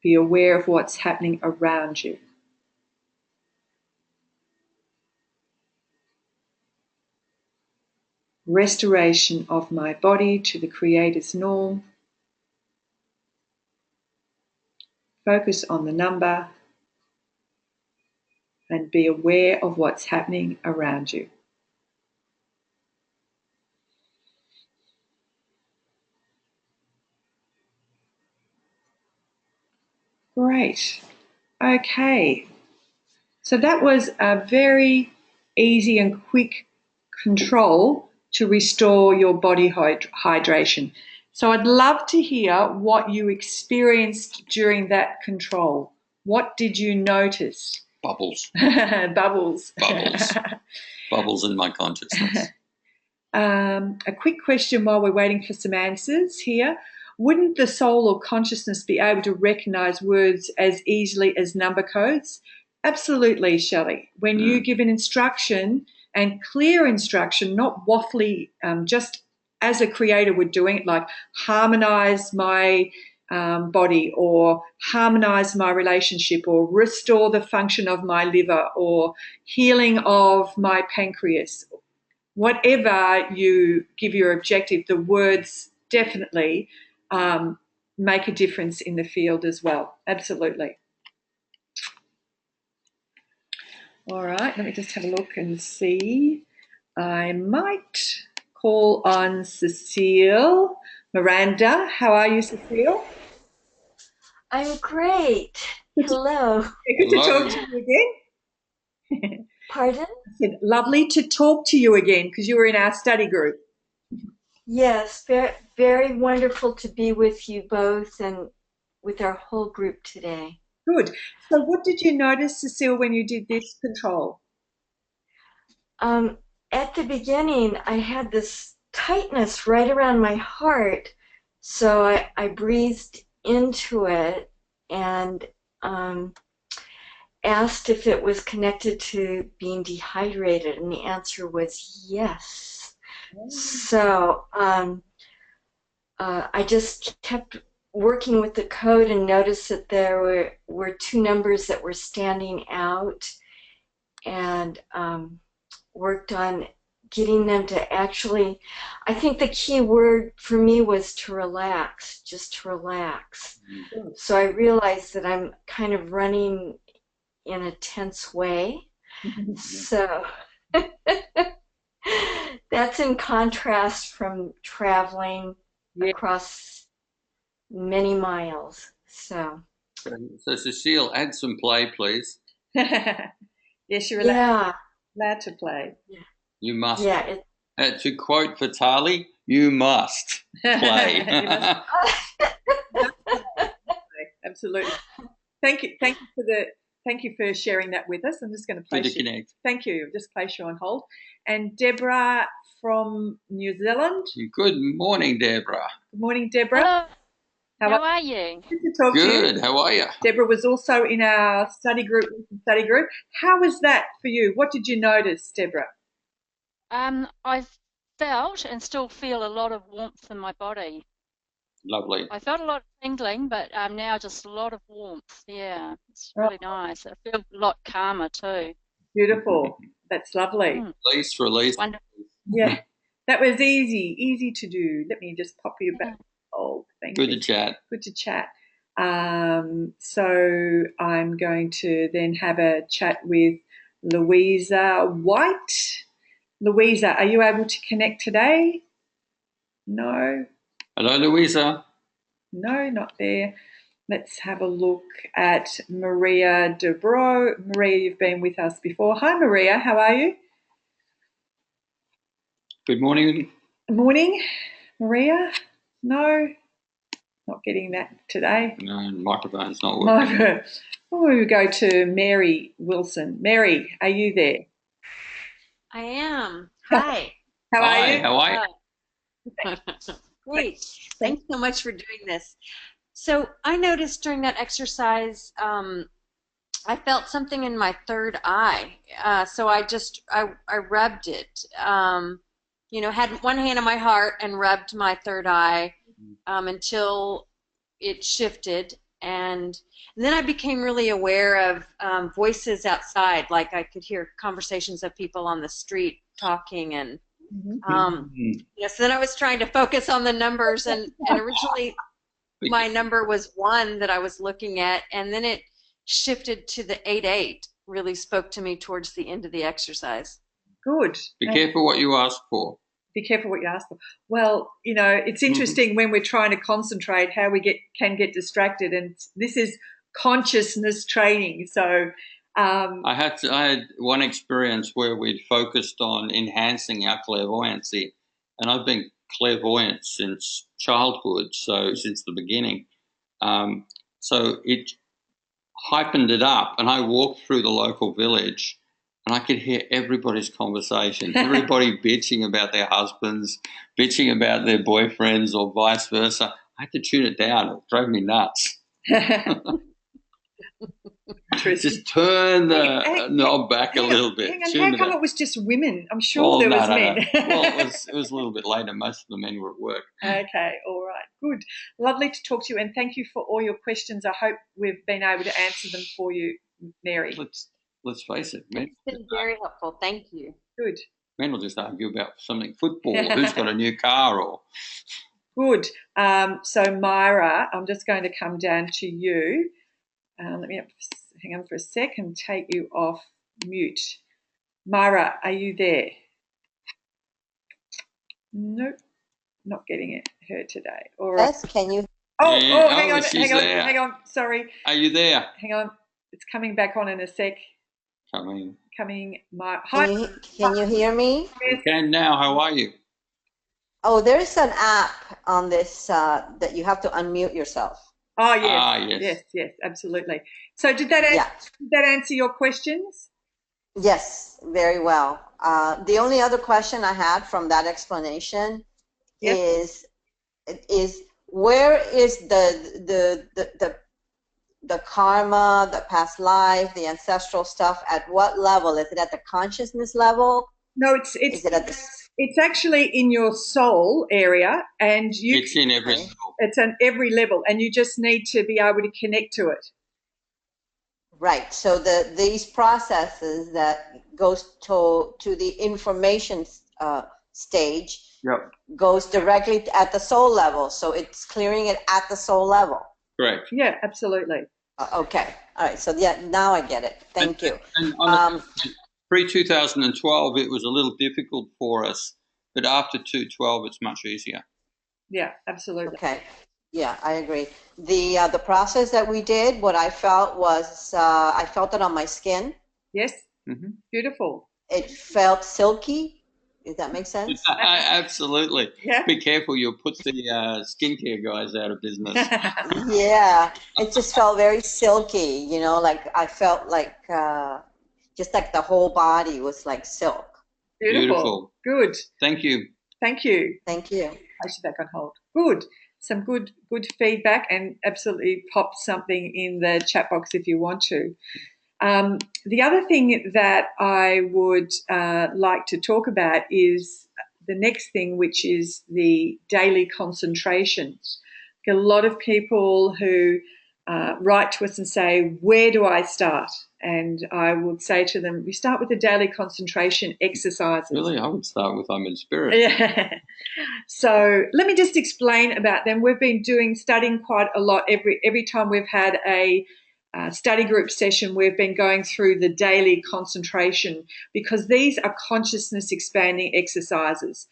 Be aware of what's happening around you. Restoration of my body to the Creator's norm. Focus on the number and be aware of what's happening around you. Great. Okay. So that was a very easy and quick control to restore your body hydration. So I'd love to hear what you experienced during that control. What did you notice? Bubbles. Bubbles. Bubbles. Bubbles in my consciousness. A quick question while we're waiting for some answers here. Wouldn't the soul or consciousness be able to recognize words as easily as number codes? Absolutely, Shelley. When you give an instruction and clear instruction, not waffly, just as a creator would doing it, like harmonize my body, or harmonize my relationship, or restore the function of my liver, or healing of my pancreas. Whatever you give your objective, the words definitely make a difference in the field as well. Absolutely. All right, let me just have a look and see. I might call on Cecile Miranda. How are you, Cecile? I'm great. Hello. Good to talk to you again. Pardon? I said, lovely to talk to you again, because you were in our study group. Yes, very, very wonderful to be with you both and with our whole group today. Good. So what did you notice, Cecile, when you did this control? At the beginning, I had this tightness right around my heart, so I breathed into it and asked if it was connected to being dehydrated, and the answer was yes. So I just kept working with the code and noticed that there were two numbers that were standing out, and worked on getting them to actually, I think the key word for me was to relax, just to relax. Mm-hmm. So I realized that I'm kind of running in a tense way. So that's in contrast from traveling across many miles. So Cecile, add some play, please. Yes, you're allowed to play. Yeah. You must. Yeah. To quote Vitali, you must play. You must. Absolutely. Thank you for sharing that with us. I'm just going to place you. Connect. Thank you. I'll just place you on hold. And Deborah from New Zealand. Good morning, Deborah. Good morning, Deborah. Hello. How are you? Good to talk to you. Good. How are you? Deborah was also in our study group. How was that for you? What did you notice, Deborah? I felt and still feel a lot of warmth in my body. Lovely. I felt a lot of tingling, but now just a lot of warmth. Yeah, it's really nice. I feel a lot calmer too. Beautiful. That's lovely. Release. Wonderful. Yeah, that was easy to do. Let me just pop you back. Oh, thank you. Good to chat. So I'm going to then have a chat with Louisa White. Louisa, are you able to connect today? No. Hello, Louisa. No, not there. Let's have a look at Maria Dubrow. Maria, you've been with us before. Hi, Maria. How are you? Good morning. Morning, Maria. No, not getting that today. No, microphone's not working. We go to Mary Wilson. Mary, are you there? I am. Hi. How are Hi, you? how are you? Great. Thanks so much for doing this. So I noticed during that exercise, I felt something in my third eye. So I rubbed it. Had one hand on my heart and rubbed my third eye until it shifted. And then I became really aware of voices outside, like I could hear conversations of people on the street talking, and so then I was trying to focus on the numbers, and originally my number was 1 that I was looking at, and then it shifted to the 88. Really spoke to me towards the end of the exercise. Good. Be careful what you ask for. Be careful what you ask for. Well, it's interesting when we're trying to concentrate how we can get distracted, and this is consciousness training. So I had one experience where we'd focused on enhancing our clairvoyancy, and I've been clairvoyant since childhood, so since the beginning. So it hypened it up, and I walked through the local village, and I could hear everybody's conversation, everybody bitching about their husbands, bitching about their boyfriends, or vice versa. I had to tune it down. It drove me nuts. Just turn the knob back a little bit. Hang on, how come it was just women? I'm sure there was men. Well, it was a little bit later. Most of the men were at work. Okay, all right, good. Lovely to talk to you, and thank you for all your questions. I hope we've been able to answer them for you, Mary. Let's face it, men. It's been very helpful. Thank you. Good. Men will just argue about something football, who's got a new car, or. Good. So Myra, I'm just going to come down to you. Let me hang on for a sec and take you off mute. Myra, are you there? Nope, not getting her today. All right. Yes, can you? Hang on. Sorry. Are you there? Hang on. It's coming back on in a sec. Coming. Hi. Can you hear me? I can now. How are you? Oh, there's an app on this that you have to unmute yourself. Oh, yes. Yes, absolutely. So did that answer your questions? Yes, very well. The only other question I had from that explanation is where is the karma, the past life, the ancestral stuff, at what level? Is it at the consciousness level? No, it's actually in your soul area, and it's in every level. It's on every level, and you just need to be able to connect to it. Right. So these processes that goes to the information stage goes directly at the soul level. So it's clearing it at the soul level. Correct. Yeah, absolutely. Okay. All right. So now I get it. Thank you. And pre-2012, it was a little difficult for us, but after 2012, it's much easier. Yeah, absolutely. Okay. Yeah, I agree. The process that we did, what I felt was I felt it on my skin. Yes. Mm-hmm. Beautiful. It felt silky. Does that make sense? Absolutely. Yeah. Be careful, you'll put the skincare guys out of business. Yeah, it just felt very silky, like I felt like just like the whole body was like silk. Beautiful. Good. Thank you. Thank you. Thank you. Place you back on hold. Good. Some good feedback, and absolutely pop something in the chat box if you want to. The other thing that I would like to talk about is the next thing, which is the daily concentrations. A lot of people who write to us and say, where do I start? And I would say to them, you start with the daily concentration exercises. Really? I would start with I'm in spirit. Yeah. So let me just explain about them. We've been studying quite a lot. Every time we've had a study group session, we've been going through the daily concentration, because these are consciousness expanding exercises.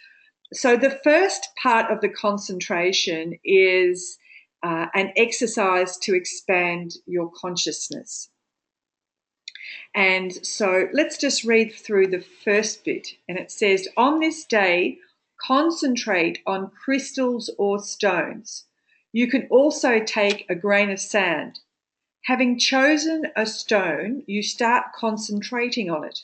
So the first part of the concentration is an exercise to expand your consciousness. And so let's just read through the first bit. And it says, on this day, concentrate on crystals or stones. You can also take a grain of sand. Having chosen a stone, you start concentrating on it.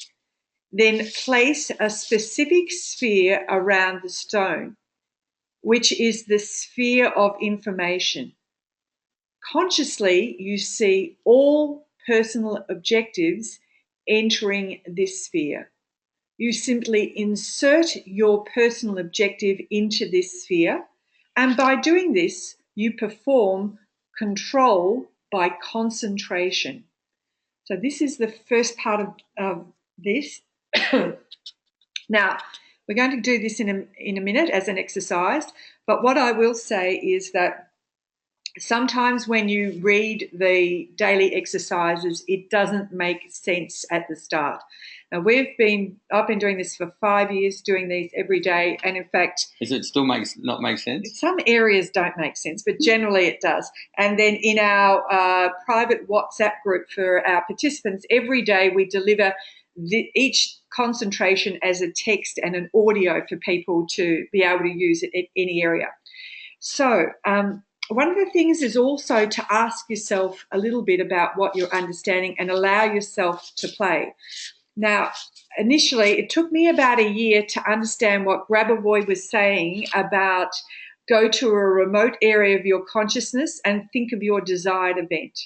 then place a specific sphere around the stone, which is the sphere of information. Consciously, you see all personal objectives entering this sphere. You simply insert your personal objective into this sphere, and by doing this, you perform control by concentration. So this is the first part of this. Now, we're going to do this in a minute as an exercise, but what I will say is that sometimes when you read the daily exercises, it doesn't make sense at the start. Now, I've been doing this for 5 years, doing these every day, and in fact, is it still not make sense? Some areas don't make sense, but generally it does. And then in our private WhatsApp group for our participants, every day we deliver each concentration as a text and an audio for people to be able to use it in any area. So one of the things is also to ask yourself a little bit about what you're understanding and allow yourself to play. Now, initially, it took me about a year to understand what Grabavoy was saying about go to a remote area of your consciousness and think of your desired event.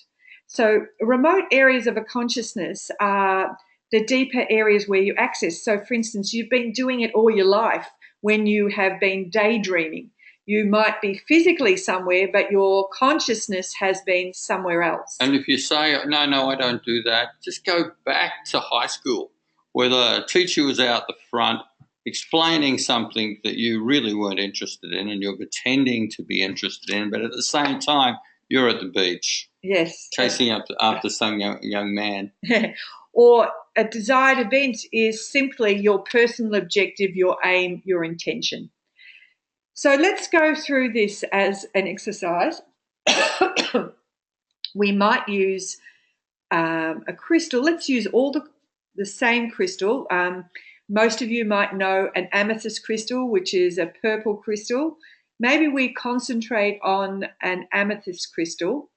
So remote areas of a consciousness are the deeper areas where you access. So, for instance, you've been doing it all your life when you have been daydreaming. You might be physically somewhere, but your consciousness has been somewhere else. And if you say, no, I don't do that, just go back to high school where the teacher was out the front explaining something that you really weren't interested in and you're pretending to be interested in, but at the same time, you're at the beach. Yes. Chasing after some young man. Or a desired event is simply your personal objective, your aim, your intention. So let's go through this as an exercise. We might use a crystal. Let's use all the same crystal. Most of you might know an amethyst crystal, which is a purple crystal. Maybe we concentrate on an amethyst crystal.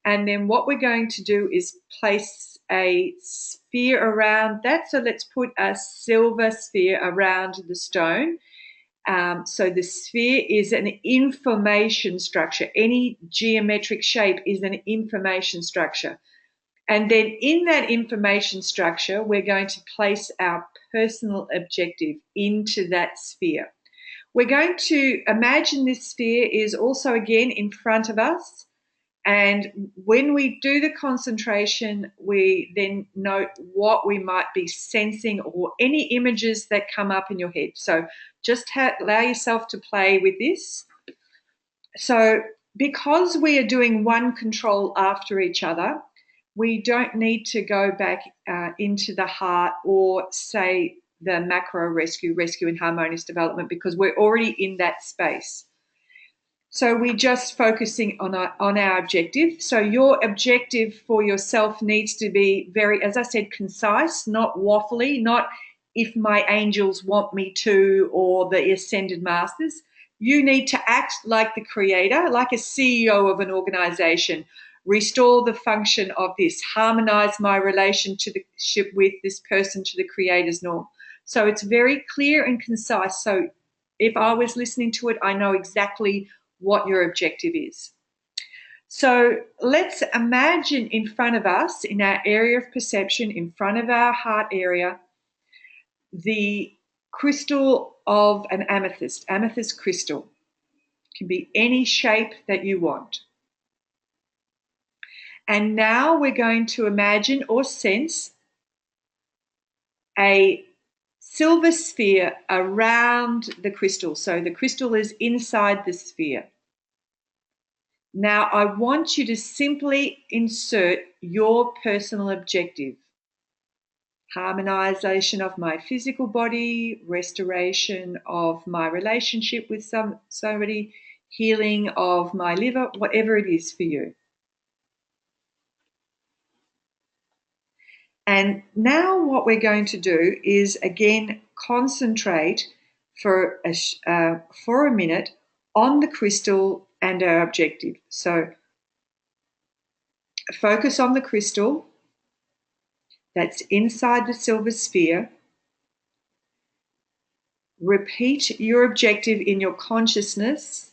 And then what we're going to do is place a sphere around that. So let's put a silver sphere around the stone. So the sphere is an information structure. Any geometric shape is an information structure. And then in that information structure, we're going to place our personal objective into that sphere. We're going to imagine this sphere is also again in front of us. And when we do the concentration, we then note what we might be sensing or any images that come up in your head. So just allow yourself to play with this. So because we are doing one control after each other, we don't need to go back into the heart or say the macro rescue and harmonious development because we're already in that space. So we're just focusing on our objective. So your objective for yourself needs to be very, as I said, concise, not waffly, not if my angels want me to or the ascended masters. You need to act like the creator, like a CEO of an organization. Restore the function of this, harmonize my relationship with this person to the creator's norm. So it's very clear and concise. So if I was listening to it, I know exactly what your objective is. So let's imagine in front of us, in our area of perception, in front of our heart area, the crystal of an amethyst crystal. It can be any shape that you want. And now we're going to imagine or sense a silver sphere around the crystal. So the crystal is inside the sphere. Now I want you to simply insert your personal objective. Harmonization of my physical body, restoration of my relationship with somebody, healing of my liver, whatever it is for you. And now what we're going to do is, again, concentrate for a minute on the crystal and our objective. So focus on the crystal that's inside the silver sphere Repeat your objective in your consciousness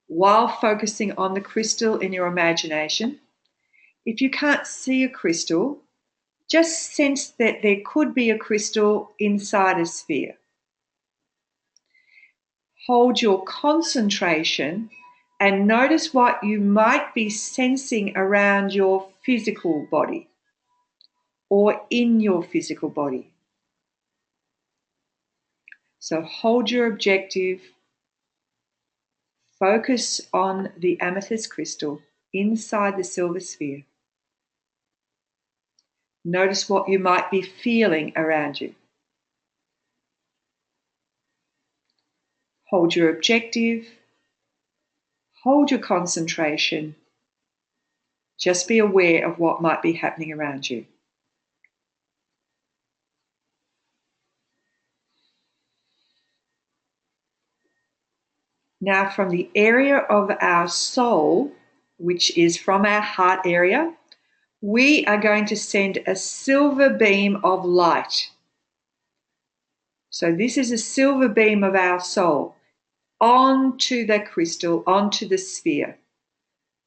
while focusing on the crystal in your imagination. If you can't see a crystal, just sense that there could be a crystal inside a sphere. Hold your concentration and notice what you might be sensing around your physical body or in your physical body. So hold your objective, focus on the amethyst crystal inside the silver sphere. Notice what you might be feeling around you. Hold your objective, hold your concentration. Just be aware of what might be happening around you. Now, from the area of our soul, which is from our heart area, we are going to send a silver beam of light. So this is a silver beam of our soul onto the crystal, onto the sphere.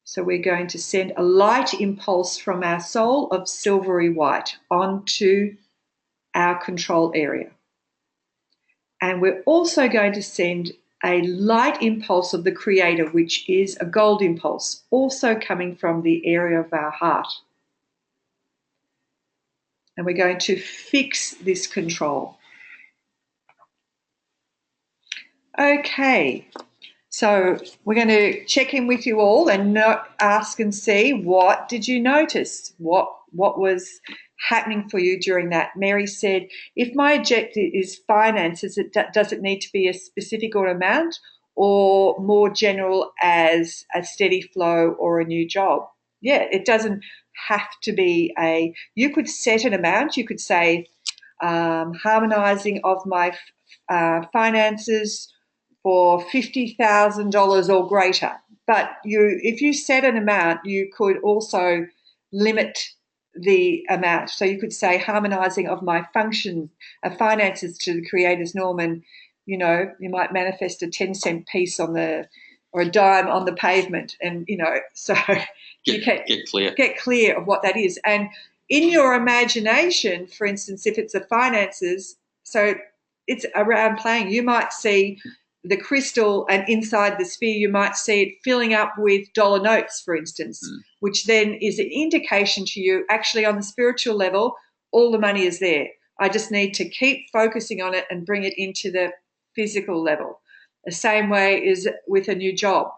So we're going to send a light impulse from our soul of silvery white onto our control area. And we're also going to send a light impulse of the Creator, which is a gold impulse, also coming from the area of our heart. And we're going to fix this control. Okay, so we're going to check in with you all and ask and see, what did you notice? What was happening for you during that? Mary said, if my objective is finances, does it need to be a specific or amount, or more general as a steady flow or a new job? Yeah, it doesn't have to be you could set an amount. You could say harmonizing of my finances for $50,000 or greater. But if you set an amount, you could also limit the amount. So you could say harmonizing of my finances to the Creator's norm, and you might manifest a 10-cent piece or a dime on the pavement, and so get clear of what that is. And in your imagination, for instance, if it's the finances, so it's around playing, you might see the crystal, and inside the sphere you might see it filling up with dollar notes, for instance, which then is an indication to you, actually on the spiritual level, all the money is there. I just need to keep focusing on it and bring it into the physical level. The same way is with a new job,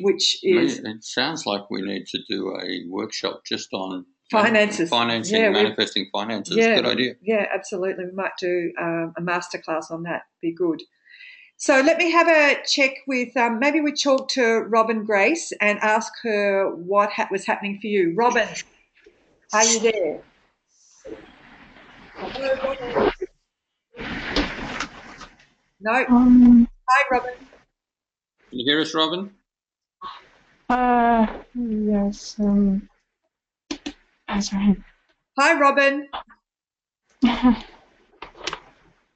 which is... It sounds like we need to do a workshop just on finances. Manifesting finances. Yeah, good idea. Yeah, absolutely. We might do a masterclass on that. Be good. So let me have a check with, maybe we talk to Robin Grace and ask her what was happening for you. Robin, are you there? Hello, Robin. No. Hi, Robin. Can you hear us, Robin? Yes. Sorry. Hi, Robin.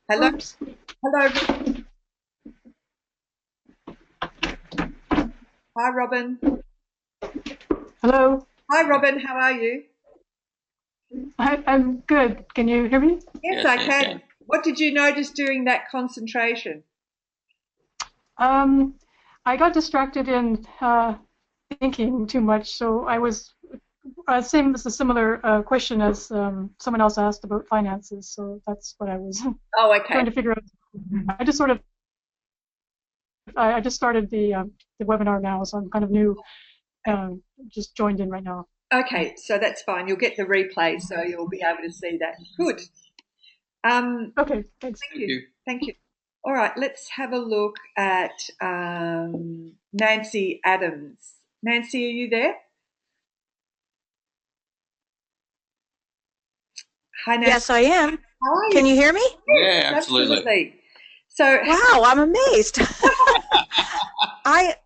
Hello. Oops. Hello. Hi, Robin. Hello. Hi, Robin. How are you? I'm good. Can you hear me? Yes, I can. What did you notice during that concentration? I got distracted in thinking too much, so I was a similar question as someone else asked about finances. So that's what I was trying to figure out. I just started the webinar now, so I'm kind of new. Just joined in right now. Okay, so that's fine. You'll get the replay, so you'll be able to see that. Good. Okay, thanks. Thank you. All right, let's have a look at Nancy Adams. Nancy, are you there? Hi, Nancy. Yes, I am. How are you? Can you hear me? Yeah, absolutely. So, wow, I'm amazed. I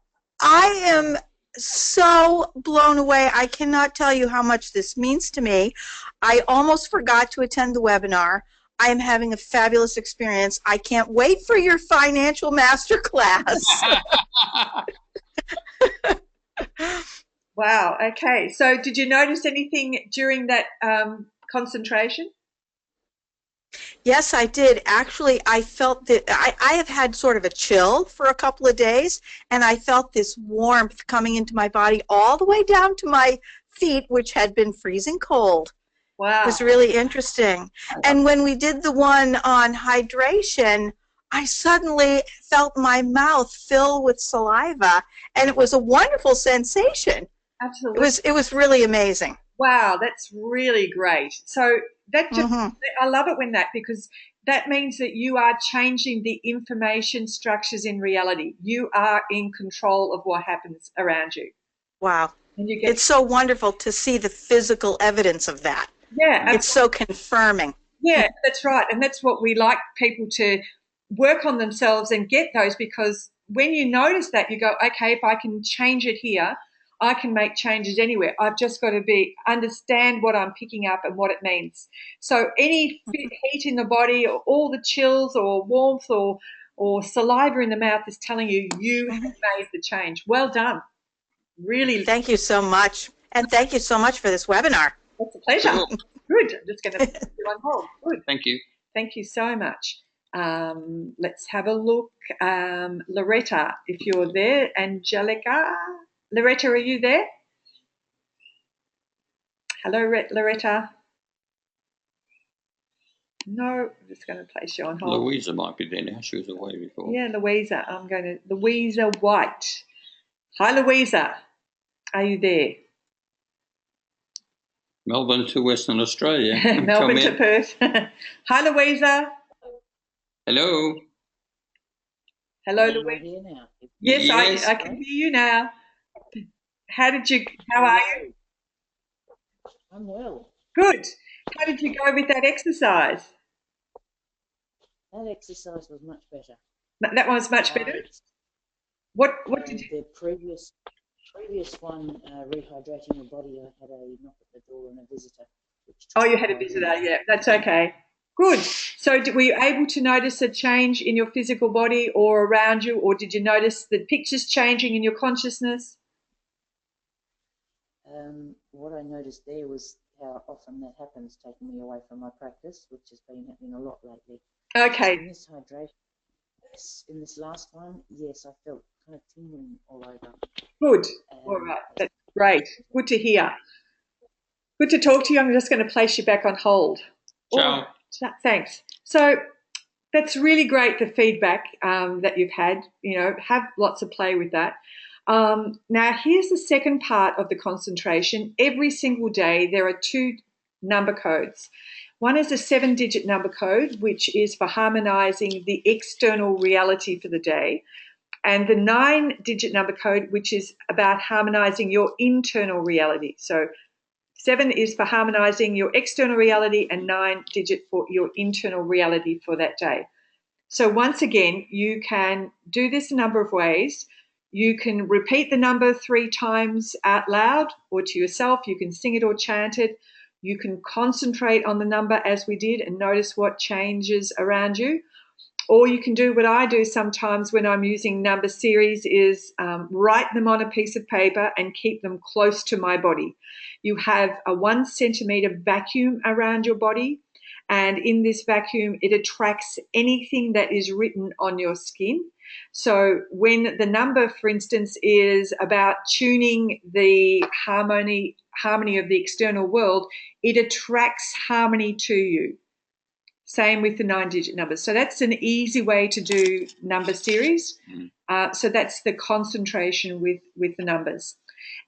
am so blown away. I cannot tell you how much this means to me. I almost forgot to attend the webinar. I am having a fabulous experience. I can't wait for your financial masterclass. Wow. Okay. So did you notice anything during that concentration? Yes, I did. Actually, I felt that I have had sort of a chill for a couple of days, and I felt this warmth coming into my body all the way down to my feet, which had been freezing cold. Wow. It was really interesting. And when we did the one on hydration, I suddenly felt my mouth fill with saliva, and it was a wonderful sensation. Absolutely. It was really amazing. Wow, that's really great. So that just, I love it when that, because that means that you are changing the information structures in reality. You are in control of what happens around you. Wow. And you get, it's so wonderful to see the physical evidence of that. Yeah. Absolutely. It's so confirming. Yeah, that's right. And that's what we like people to work on themselves and get those, because when you notice that, you go, okay, if I can change it here, I can make changes anywhere. I've just got to understand what I'm picking up and what it means. So any heat in the body, or all the chills or warmth or saliva in the mouth is telling you have made the change. Well done. Really. Thank you so much. And thank you so much for this webinar. It's a pleasure. Cool. Good. I'm just going to put you on hold. Good. Thank you. Thank you so much. Let's have a look. Loretta, if you're there. Angelica. Loretta, are you there? Hello, Loretta. No, I'm just going to place you on hold. Louisa might be there now. She was away before. Yeah, Louisa. Louisa White. Hi, Louisa. Are you there? Melbourne to Western Australia. Melbourne to Perth. Hi, Louisa. Hello. Hello, Louisa. Yes. I can hear you now. How are you? I'm well. Good. How did you go with that exercise? That exercise was much better. That one was much better? What did you... The previous one, rehydrating your body, I had a knock at the door and a visitor. Oh, you had a visitor, yeah. That's okay. Good. So were you able to notice a change in your physical body or around you, or did you notice the pictures changing in your consciousness? What I noticed there was how often that happens, taking me away from my practice, which has been happening a lot lately. Okay. In this hydration, in this last one, yes, I felt kind of tingling all over. Good. All right. That's great. Good to hear. Good to talk to you. I'm just going to place you back on hold. Ciao. Oh, thanks. So that's really great, the feedback that you've had. Have lots of play with that. Now, here's the second part of the concentration. Every single day, there are 2 number codes. One is a 7-digit number code, which is for harmonizing the external reality for the day, and the 9-digit number code, which is about harmonizing your internal reality. So 7 is for harmonizing your external reality, and 9-digit for your internal reality for that day. So once again, you can do this a number of ways. You can repeat the number 3 times out loud or to yourself. You can sing it or chant it. You can concentrate on the number as we did and notice what changes around you. Or you can do what I do sometimes when I'm using number series, is write them on a piece of paper and keep them close to my body. You have a 1 centimeter vacuum around your body, and in this vacuum, it attracts anything that is written on your skin. So when the number, for instance, is about tuning the harmony of the external world, it attracts harmony to you. Same with the 9-digit numbers. So that's an easy way to do number series. So that's the concentration with the numbers.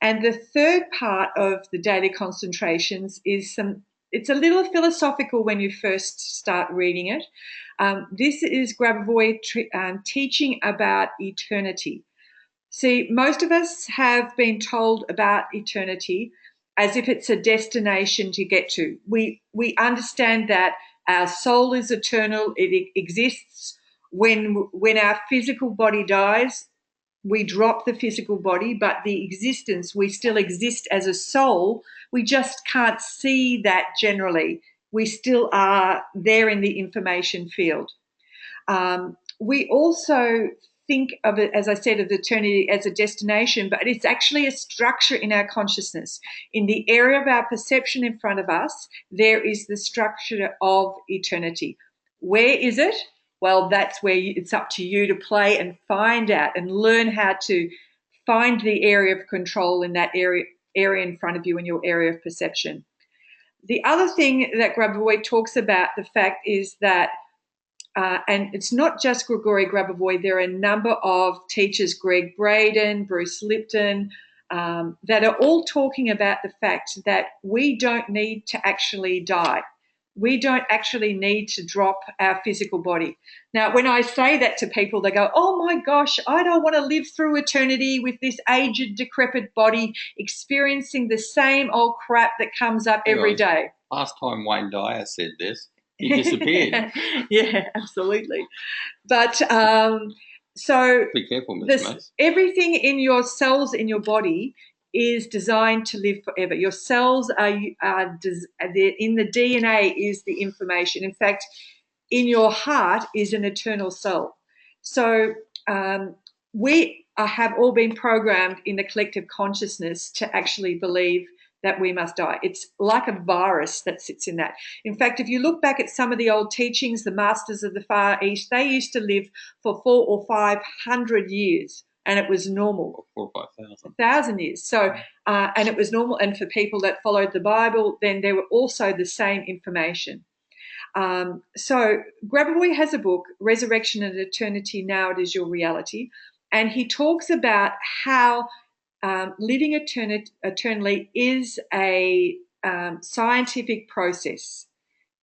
And the third part of the daily concentrations is it's a little philosophical when you first start reading it. This is Grabavoy teaching about eternity. See, most of us have been told about eternity as if it's a destination to get to. We understand that our soul is eternal. It exists. When our physical body dies, we drop the physical body, but the existence, we still exist as a soul. We just can't see that generally We still are there in the information field. We also think of it, as I said, of eternity as a destination, but it's actually a structure in our consciousness. In the area of our perception in front of us, there is the structure of eternity. Where is it? Well, that's where it's up to you to play and find out and learn how to find the area of control in that area in front of you in your area of perception. The other thing that Grabavoy talks about, the fact is that and it's not just Grigori Grabavoy. There are a number of teachers, Greg Braden, Bruce Lipton, that are all talking about the fact that we don't need to actually die. We don't actually need to drop our physical body. Now, when I say that to people, they go, oh my gosh, I don't want to live through eternity with this aged, decrepit body experiencing the same old crap that comes up every day. Last time Wayne Dyer said this, he disappeared. Yeah, absolutely. But so be careful, Miss Mace. Everything in your cells in your body is designed to live forever. Your cells are in the DNA is the information. In fact, in your heart is an eternal cell. So we have all been programmed in the collective consciousness to actually believe that we must die. It's like a virus that sits in that. In fact, if you look back at some of the old teachings, the masters of the Far East, they used to live for 400 or 500 years, and it was normal. 4,000 or 5,000. 1,000 years. So, and it was normal. And for people that followed the Bible, then there were also the same information. So Grabavoy has a book, Resurrection and Eternity, Now It Is Your Reality, and he talks about how living eternally is a scientific process.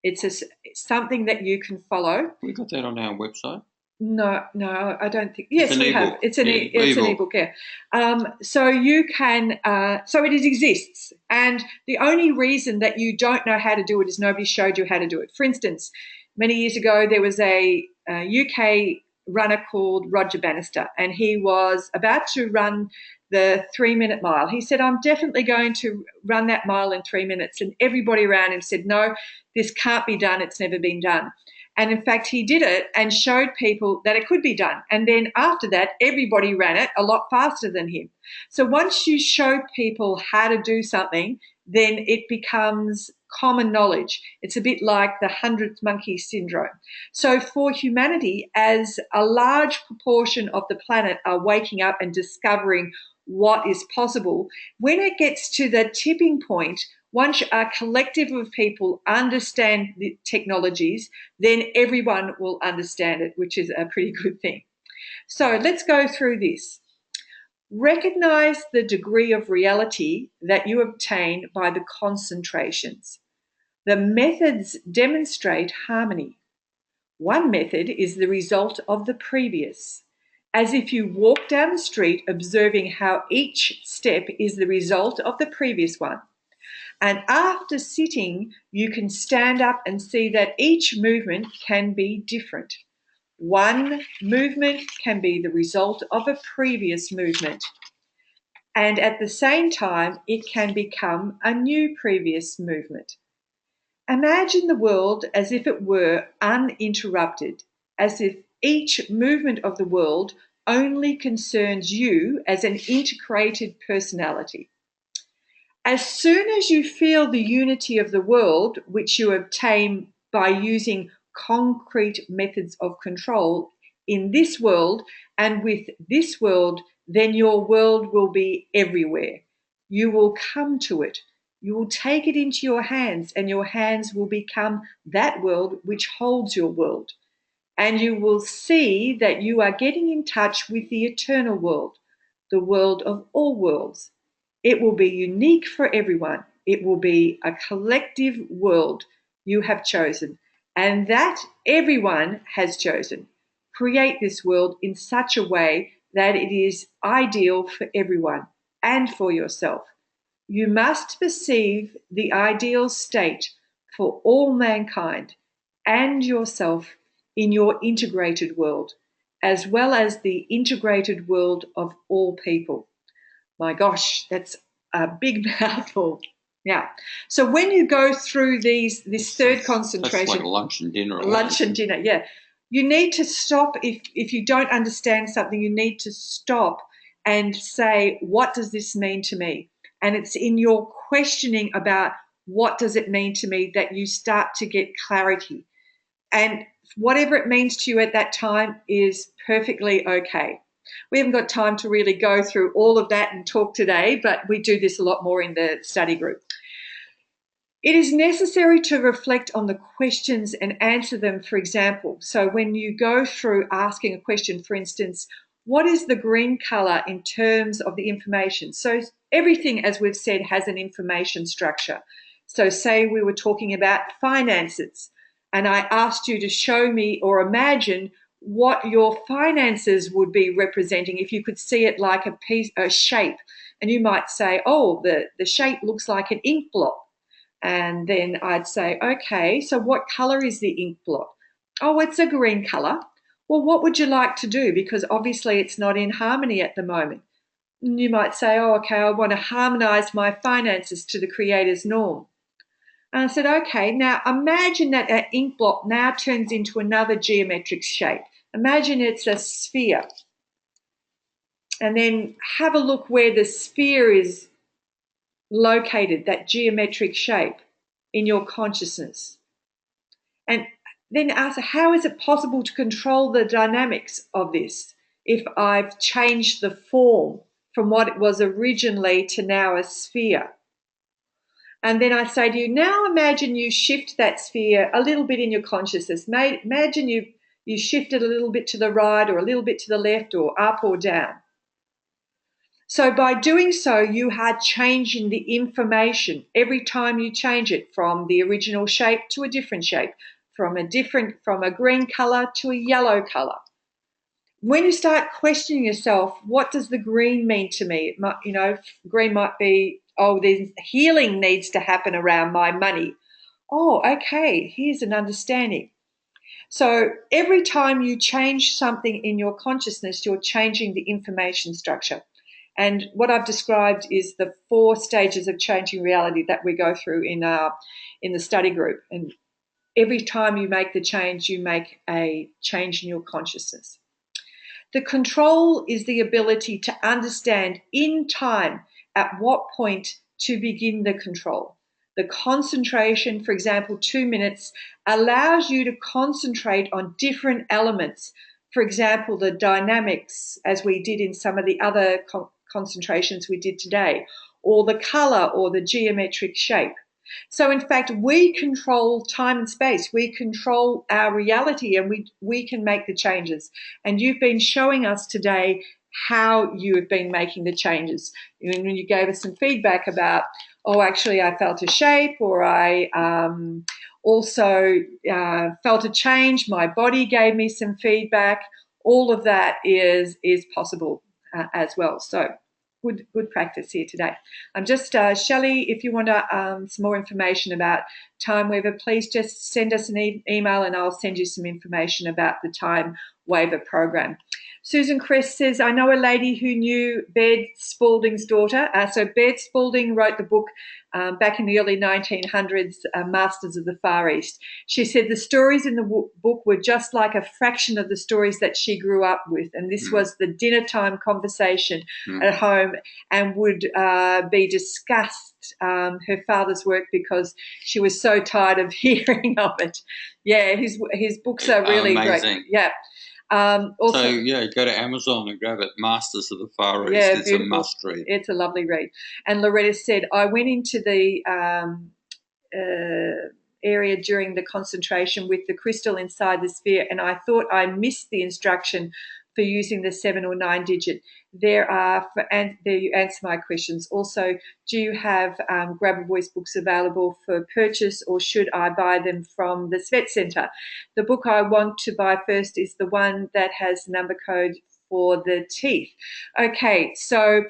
It's something that you can follow. We got that on our website. No, I don't think. Yes, we have. It's an ebook. Yeah. So you can. So it exists, and the only reason that you don't know how to do it is nobody showed you how to do it. For instance, many years ago there was a UK runner called Roger Bannister, and he was about to run the 3-minute mile. He said, I'm definitely going to run that mile in 3 minutes. And everybody around him said, no, this can't be done. It's never been done. And in fact, he did it and showed people that it could be done. And then after that, everybody ran it a lot faster than him. So once you show people how to do something, then it becomes common knowledge. It's a bit like the 100th monkey syndrome. So for humanity, as a large proportion of the planet are waking up and discovering what is possible, when it gets to the tipping point, once a collective of people understand the technologies, then everyone will understand it, which is a pretty good thing. So let's go through this. Recognize the degree of reality that you obtain by the concentrations. The methods demonstrate harmony. One method is the result of the previous, as if you walk down the street observing how each step is the result of the previous one. And after sitting, you can stand up and see that each movement can be different. One movement can be the result of a previous movement. And at the same time, it can become a new previous movement. Imagine the world as if it were uninterrupted, as if each movement of the world only concerns you as an integrated personality. As soon as you feel the unity of the world, which you obtain by using concrete methods of control in this world and with this world, then your world will be everywhere. You will come to it. You will take it into your hands, and your hands will become that world which holds your world. And you will see that you are getting in touch with the eternal world, the world of all worlds. It will be unique for everyone. It will be a collective world you have chosen, and that everyone has chosen. Create this world in such a way that it is ideal for everyone and for yourself. You must perceive the ideal state for all mankind and yourself in your integrated world, as well as the integrated world of all people. My gosh, that's a big mouthful. Yeah. So when you go through this third concentration, that's like lunch and dinner. Lunch and dinner, yeah. You need to stop if you don't understand something. You need to stop and say, what does this mean to me? And it's in your questioning about what does it mean to me that you start to get clarity. And whatever it means to you at that time is perfectly okay. We haven't got time to really go through all of that and talk today, but we do this a lot more in the study group. It is necessary to reflect on the questions and answer them, for example. So when you go through asking a question, for instance, what is the green color in terms of the information? So everything, as we've said, has an information structure. So say we were talking about finances, and I asked you to show me or imagine what your finances would be representing if you could see it like a shape. And you might say, oh, the shape looks like an ink blot. And then I'd say, okay, so what color is the ink blot? Oh, it's a green color. Well, what would you like to do? Because obviously it's not in harmony at the moment. And you might say, oh, okay, I want to harmonize my finances to the Creator's norm. And I said, okay, now imagine that our ink blot now turns into another geometric shape. Imagine it's a sphere. And then have a look where the sphere is located, that geometric shape in your consciousness. And then ask, how is it possible to control the dynamics of this if I've changed the form from what it was originally to now a sphere? And then I say to you, now imagine you shift that sphere a little bit in your consciousness. Imagine you shift it a little bit to the right or a little bit to the left or up or down. So by doing so, you are changing the information every time you change it from the original shape to a different shape, from a green color to a yellow color. When you start questioning yourself, what does the green mean to me? Green might be, oh, there's healing needs to happen around my money. Oh, okay, here's an understanding. So every time you change something in your consciousness, you're changing the information structure. And what I've described is the 4 stages of changing reality that we go through in the study group. And every time you make the change, you make a change in your consciousness. The control is the ability to understand in time at what point to begin the control. The concentration, for example, 2 minutes, allows you to concentrate on different elements. For example, the dynamics, as we did in some of the other concentrations we did today, or the color or the geometric shape. So in fact, we control time and space. We control our reality, and we can make the changes. And you've been showing us today how you have been making the changes. When you gave us some feedback about, oh, actually I felt a shape, or I also felt a change. My body gave me some feedback. All of that is possible as well. So good practice here today. I'm just, Shelley, if you want some more information about Time Weaver, please just send us an email and I'll send you some information about the Time Weaver program. Susan Crest says, I know a lady who knew Baird Spalding's daughter. So Baird Spalding wrote the book back in the early 1900s, Masters of the Far East. She said the stories in the book were just like a fraction of the stories that she grew up with. And this was the dinner time conversation at home, and would be discussed her father's work because she was so tired of hearing of it. Yeah, his books are really amazing. Great. Yeah. Also, go to Amazon and grab it. Masters of the Far East. Yeah, it's beautiful. A must read. It's a lovely read. And Loretta said, I went into the area during the concentration with the crystal inside the sphere, and I thought I missed the instruction for using the 7 or 9 digit. There you answer my questions. Also, do you have Grabavoy's books available for purchase, or should I buy them from the Svet Center? The book I want to buy first is the one that has the number code for the teeth. Okay, so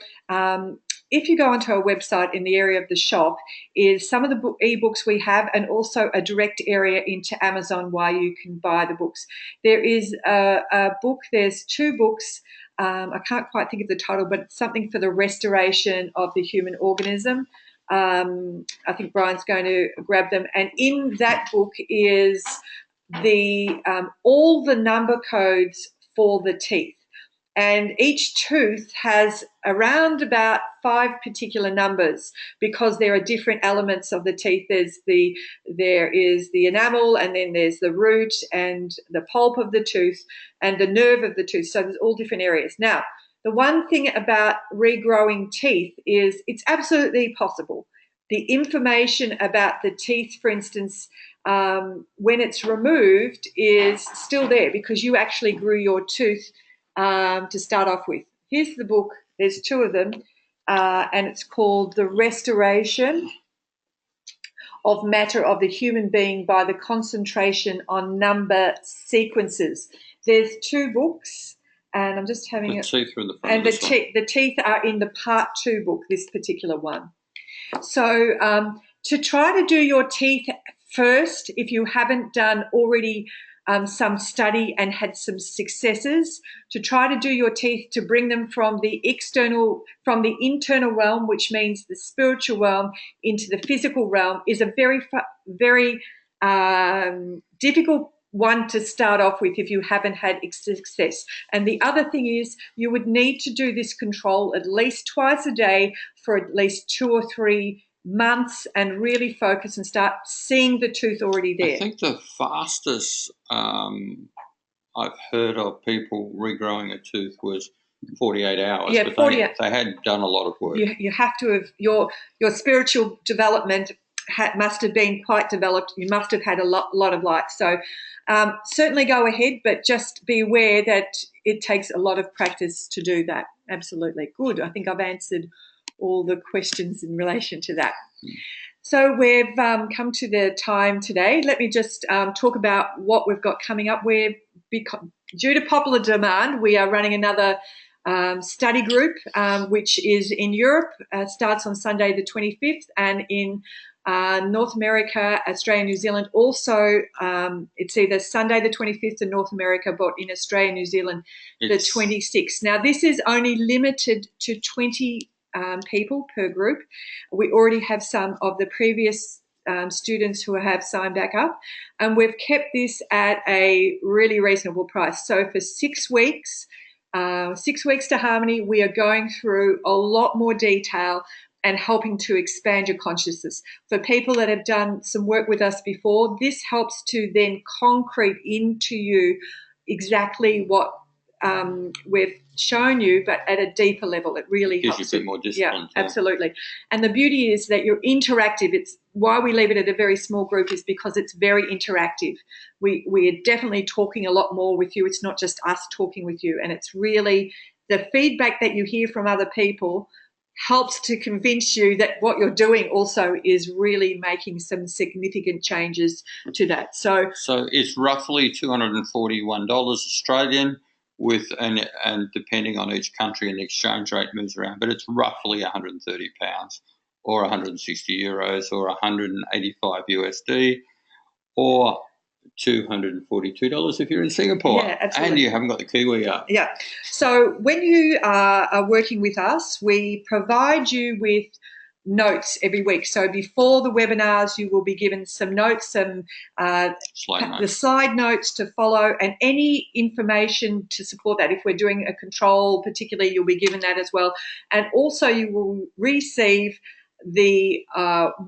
if you go onto our website, in the area of the shop is some of the ebooks we have, and also a direct area into Amazon where you can buy the books. There is a book, there's 2 books. I can't quite think of the title, but it's something for the restoration of the human organism. I think Brian's going to grab them. And in that book is the all the number codes for the teeth. And each tooth has around about 5 particular numbers because there are different elements of the teeth. There is the enamel, and then there's the root and the pulp of the tooth and the nerve of the tooth. So there's all different areas. Now, the one thing about regrowing teeth is it's absolutely possible. The information about the teeth, for instance, when it's removed is still there because you actually grew your tooth to start off with. Here's the book. There's 2 of them, and it's called The Restoration of Matter of the Human Being by the Concentration on Number Sequences. There's 2 books, and I'm just having the teeth are in the front. And the teeth are in the part 2 book, this particular one. So to try to do your teeth first, if you haven't done already some study and had some successes, to try to do your teeth, to bring them from the internal realm, which means the spiritual realm, into the physical realm, is a very, very difficult one to start off with if you haven't had success. And the other thing is you would need to do this control at least twice a day for at least 2 or 3 months and really focus and start seeing the tooth already there. I think the fastest I've heard of people regrowing a tooth was 48 hours. Yeah, but 48. They had done a lot of work. You have to have your spiritual development must have been quite developed. You must have had a lot of light. So certainly go ahead, but just be aware that it takes a lot of practice to do that. Absolutely. Good. I think I've answered all the questions in relation to that. So we've come to the time today. Let me just talk about what we've got coming up. Due to popular demand, we are running another study group, which is in Europe, starts on Sunday the 25th, and in North America, Australia, New Zealand. Also, it's either Sunday the 25th in North America, but in Australia, New Zealand, the 26th. Now, this is only limited to 20 people per group. We already have some of the previous students who have signed back up, and we've kept this at a really reasonable price. So for 6 weeks, 6 weeks to Harmony, we are going through a lot more detail and helping to expand your consciousness. For people that have done some work with us before, this helps to then concrete into you exactly what we've shown you, but at a deeper level. It really helps. Gives you a bit more discipline. Yeah, absolutely. And the beauty is that you're interactive. It's why we leave it at a very small group, is because it's very interactive. We are definitely talking a lot more with you. It's not just us talking with you. And it's really the feedback that you hear from other people helps to convince you that what you're doing also is really making some significant changes to that. So it's roughly $241 Australian, and depending on each country, and the exchange rate moves around, but it's roughly £130 or 160 euros or 185 USD or $242 if you're in Singapore. Yeah, absolutely. And you haven't got the Kiwi up. Yeah. So when you are working with us, we provide you with notes every week. So before the webinars, you will be given some notes, the slide notes to follow, and any information to support that. If we're doing a control particularly, you'll be given that as well. And also you will receive the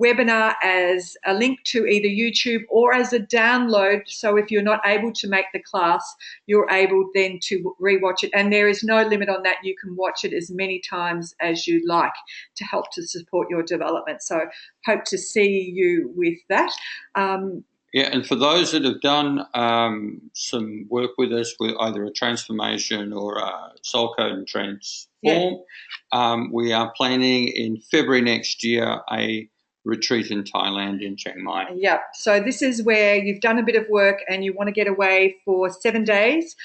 webinar as a link to either YouTube or as a download. So if you're not able to make the class, you're able then to rewatch it. And there is no limit on that. You can watch it as many times as you like to help to support your development. So hope to see you with that. Yeah, and for those that have done some work with us with either a transformation or a soul code and transform, we are planning in February next year a retreat in Thailand in Chiang Mai. Yeah, so this is where you've done a bit of work and you want to get away for 7 days.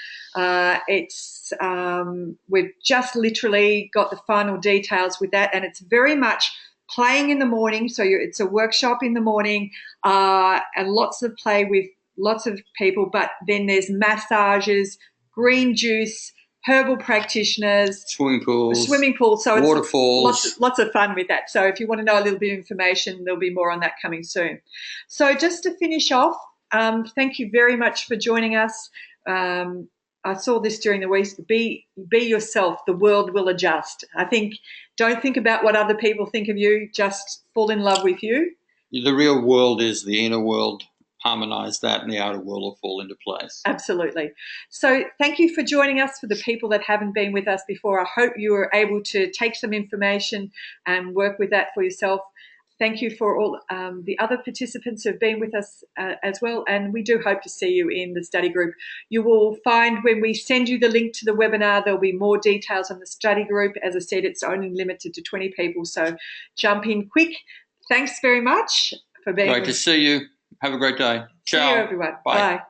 We've just literally got the final details with that, and it's very much playing in the morning. So it's a workshop in the morning and lots of play with lots of people, but then there's massages, green juice, herbal practitioners, swimming pools, so waterfalls. It's lots of fun with that. So if you want to know a little bit of information, there'll be more on that coming soon. So just to finish off, thank you very much for joining us. I saw this during the week. Be yourself. The world will adjust. I think, don't think about what other people think of you. Just fall in love with you. The real world is the inner world. Harmonise that and the outer world will fall into place. Absolutely. So thank you for joining us. For the people that haven't been with us before, I hope you were able to take some information and work with that for yourself. Thank you for all the other participants who have been with us as well, and we do hope to see you in the study group. You will find when we send you the link to the webinar, there'll be more details on the study group. As I said, it's only limited to 20 people, so jump in quick. Thanks very much for being Great to see you. Have a great day. Ciao. See you, everyone. Bye. Bye.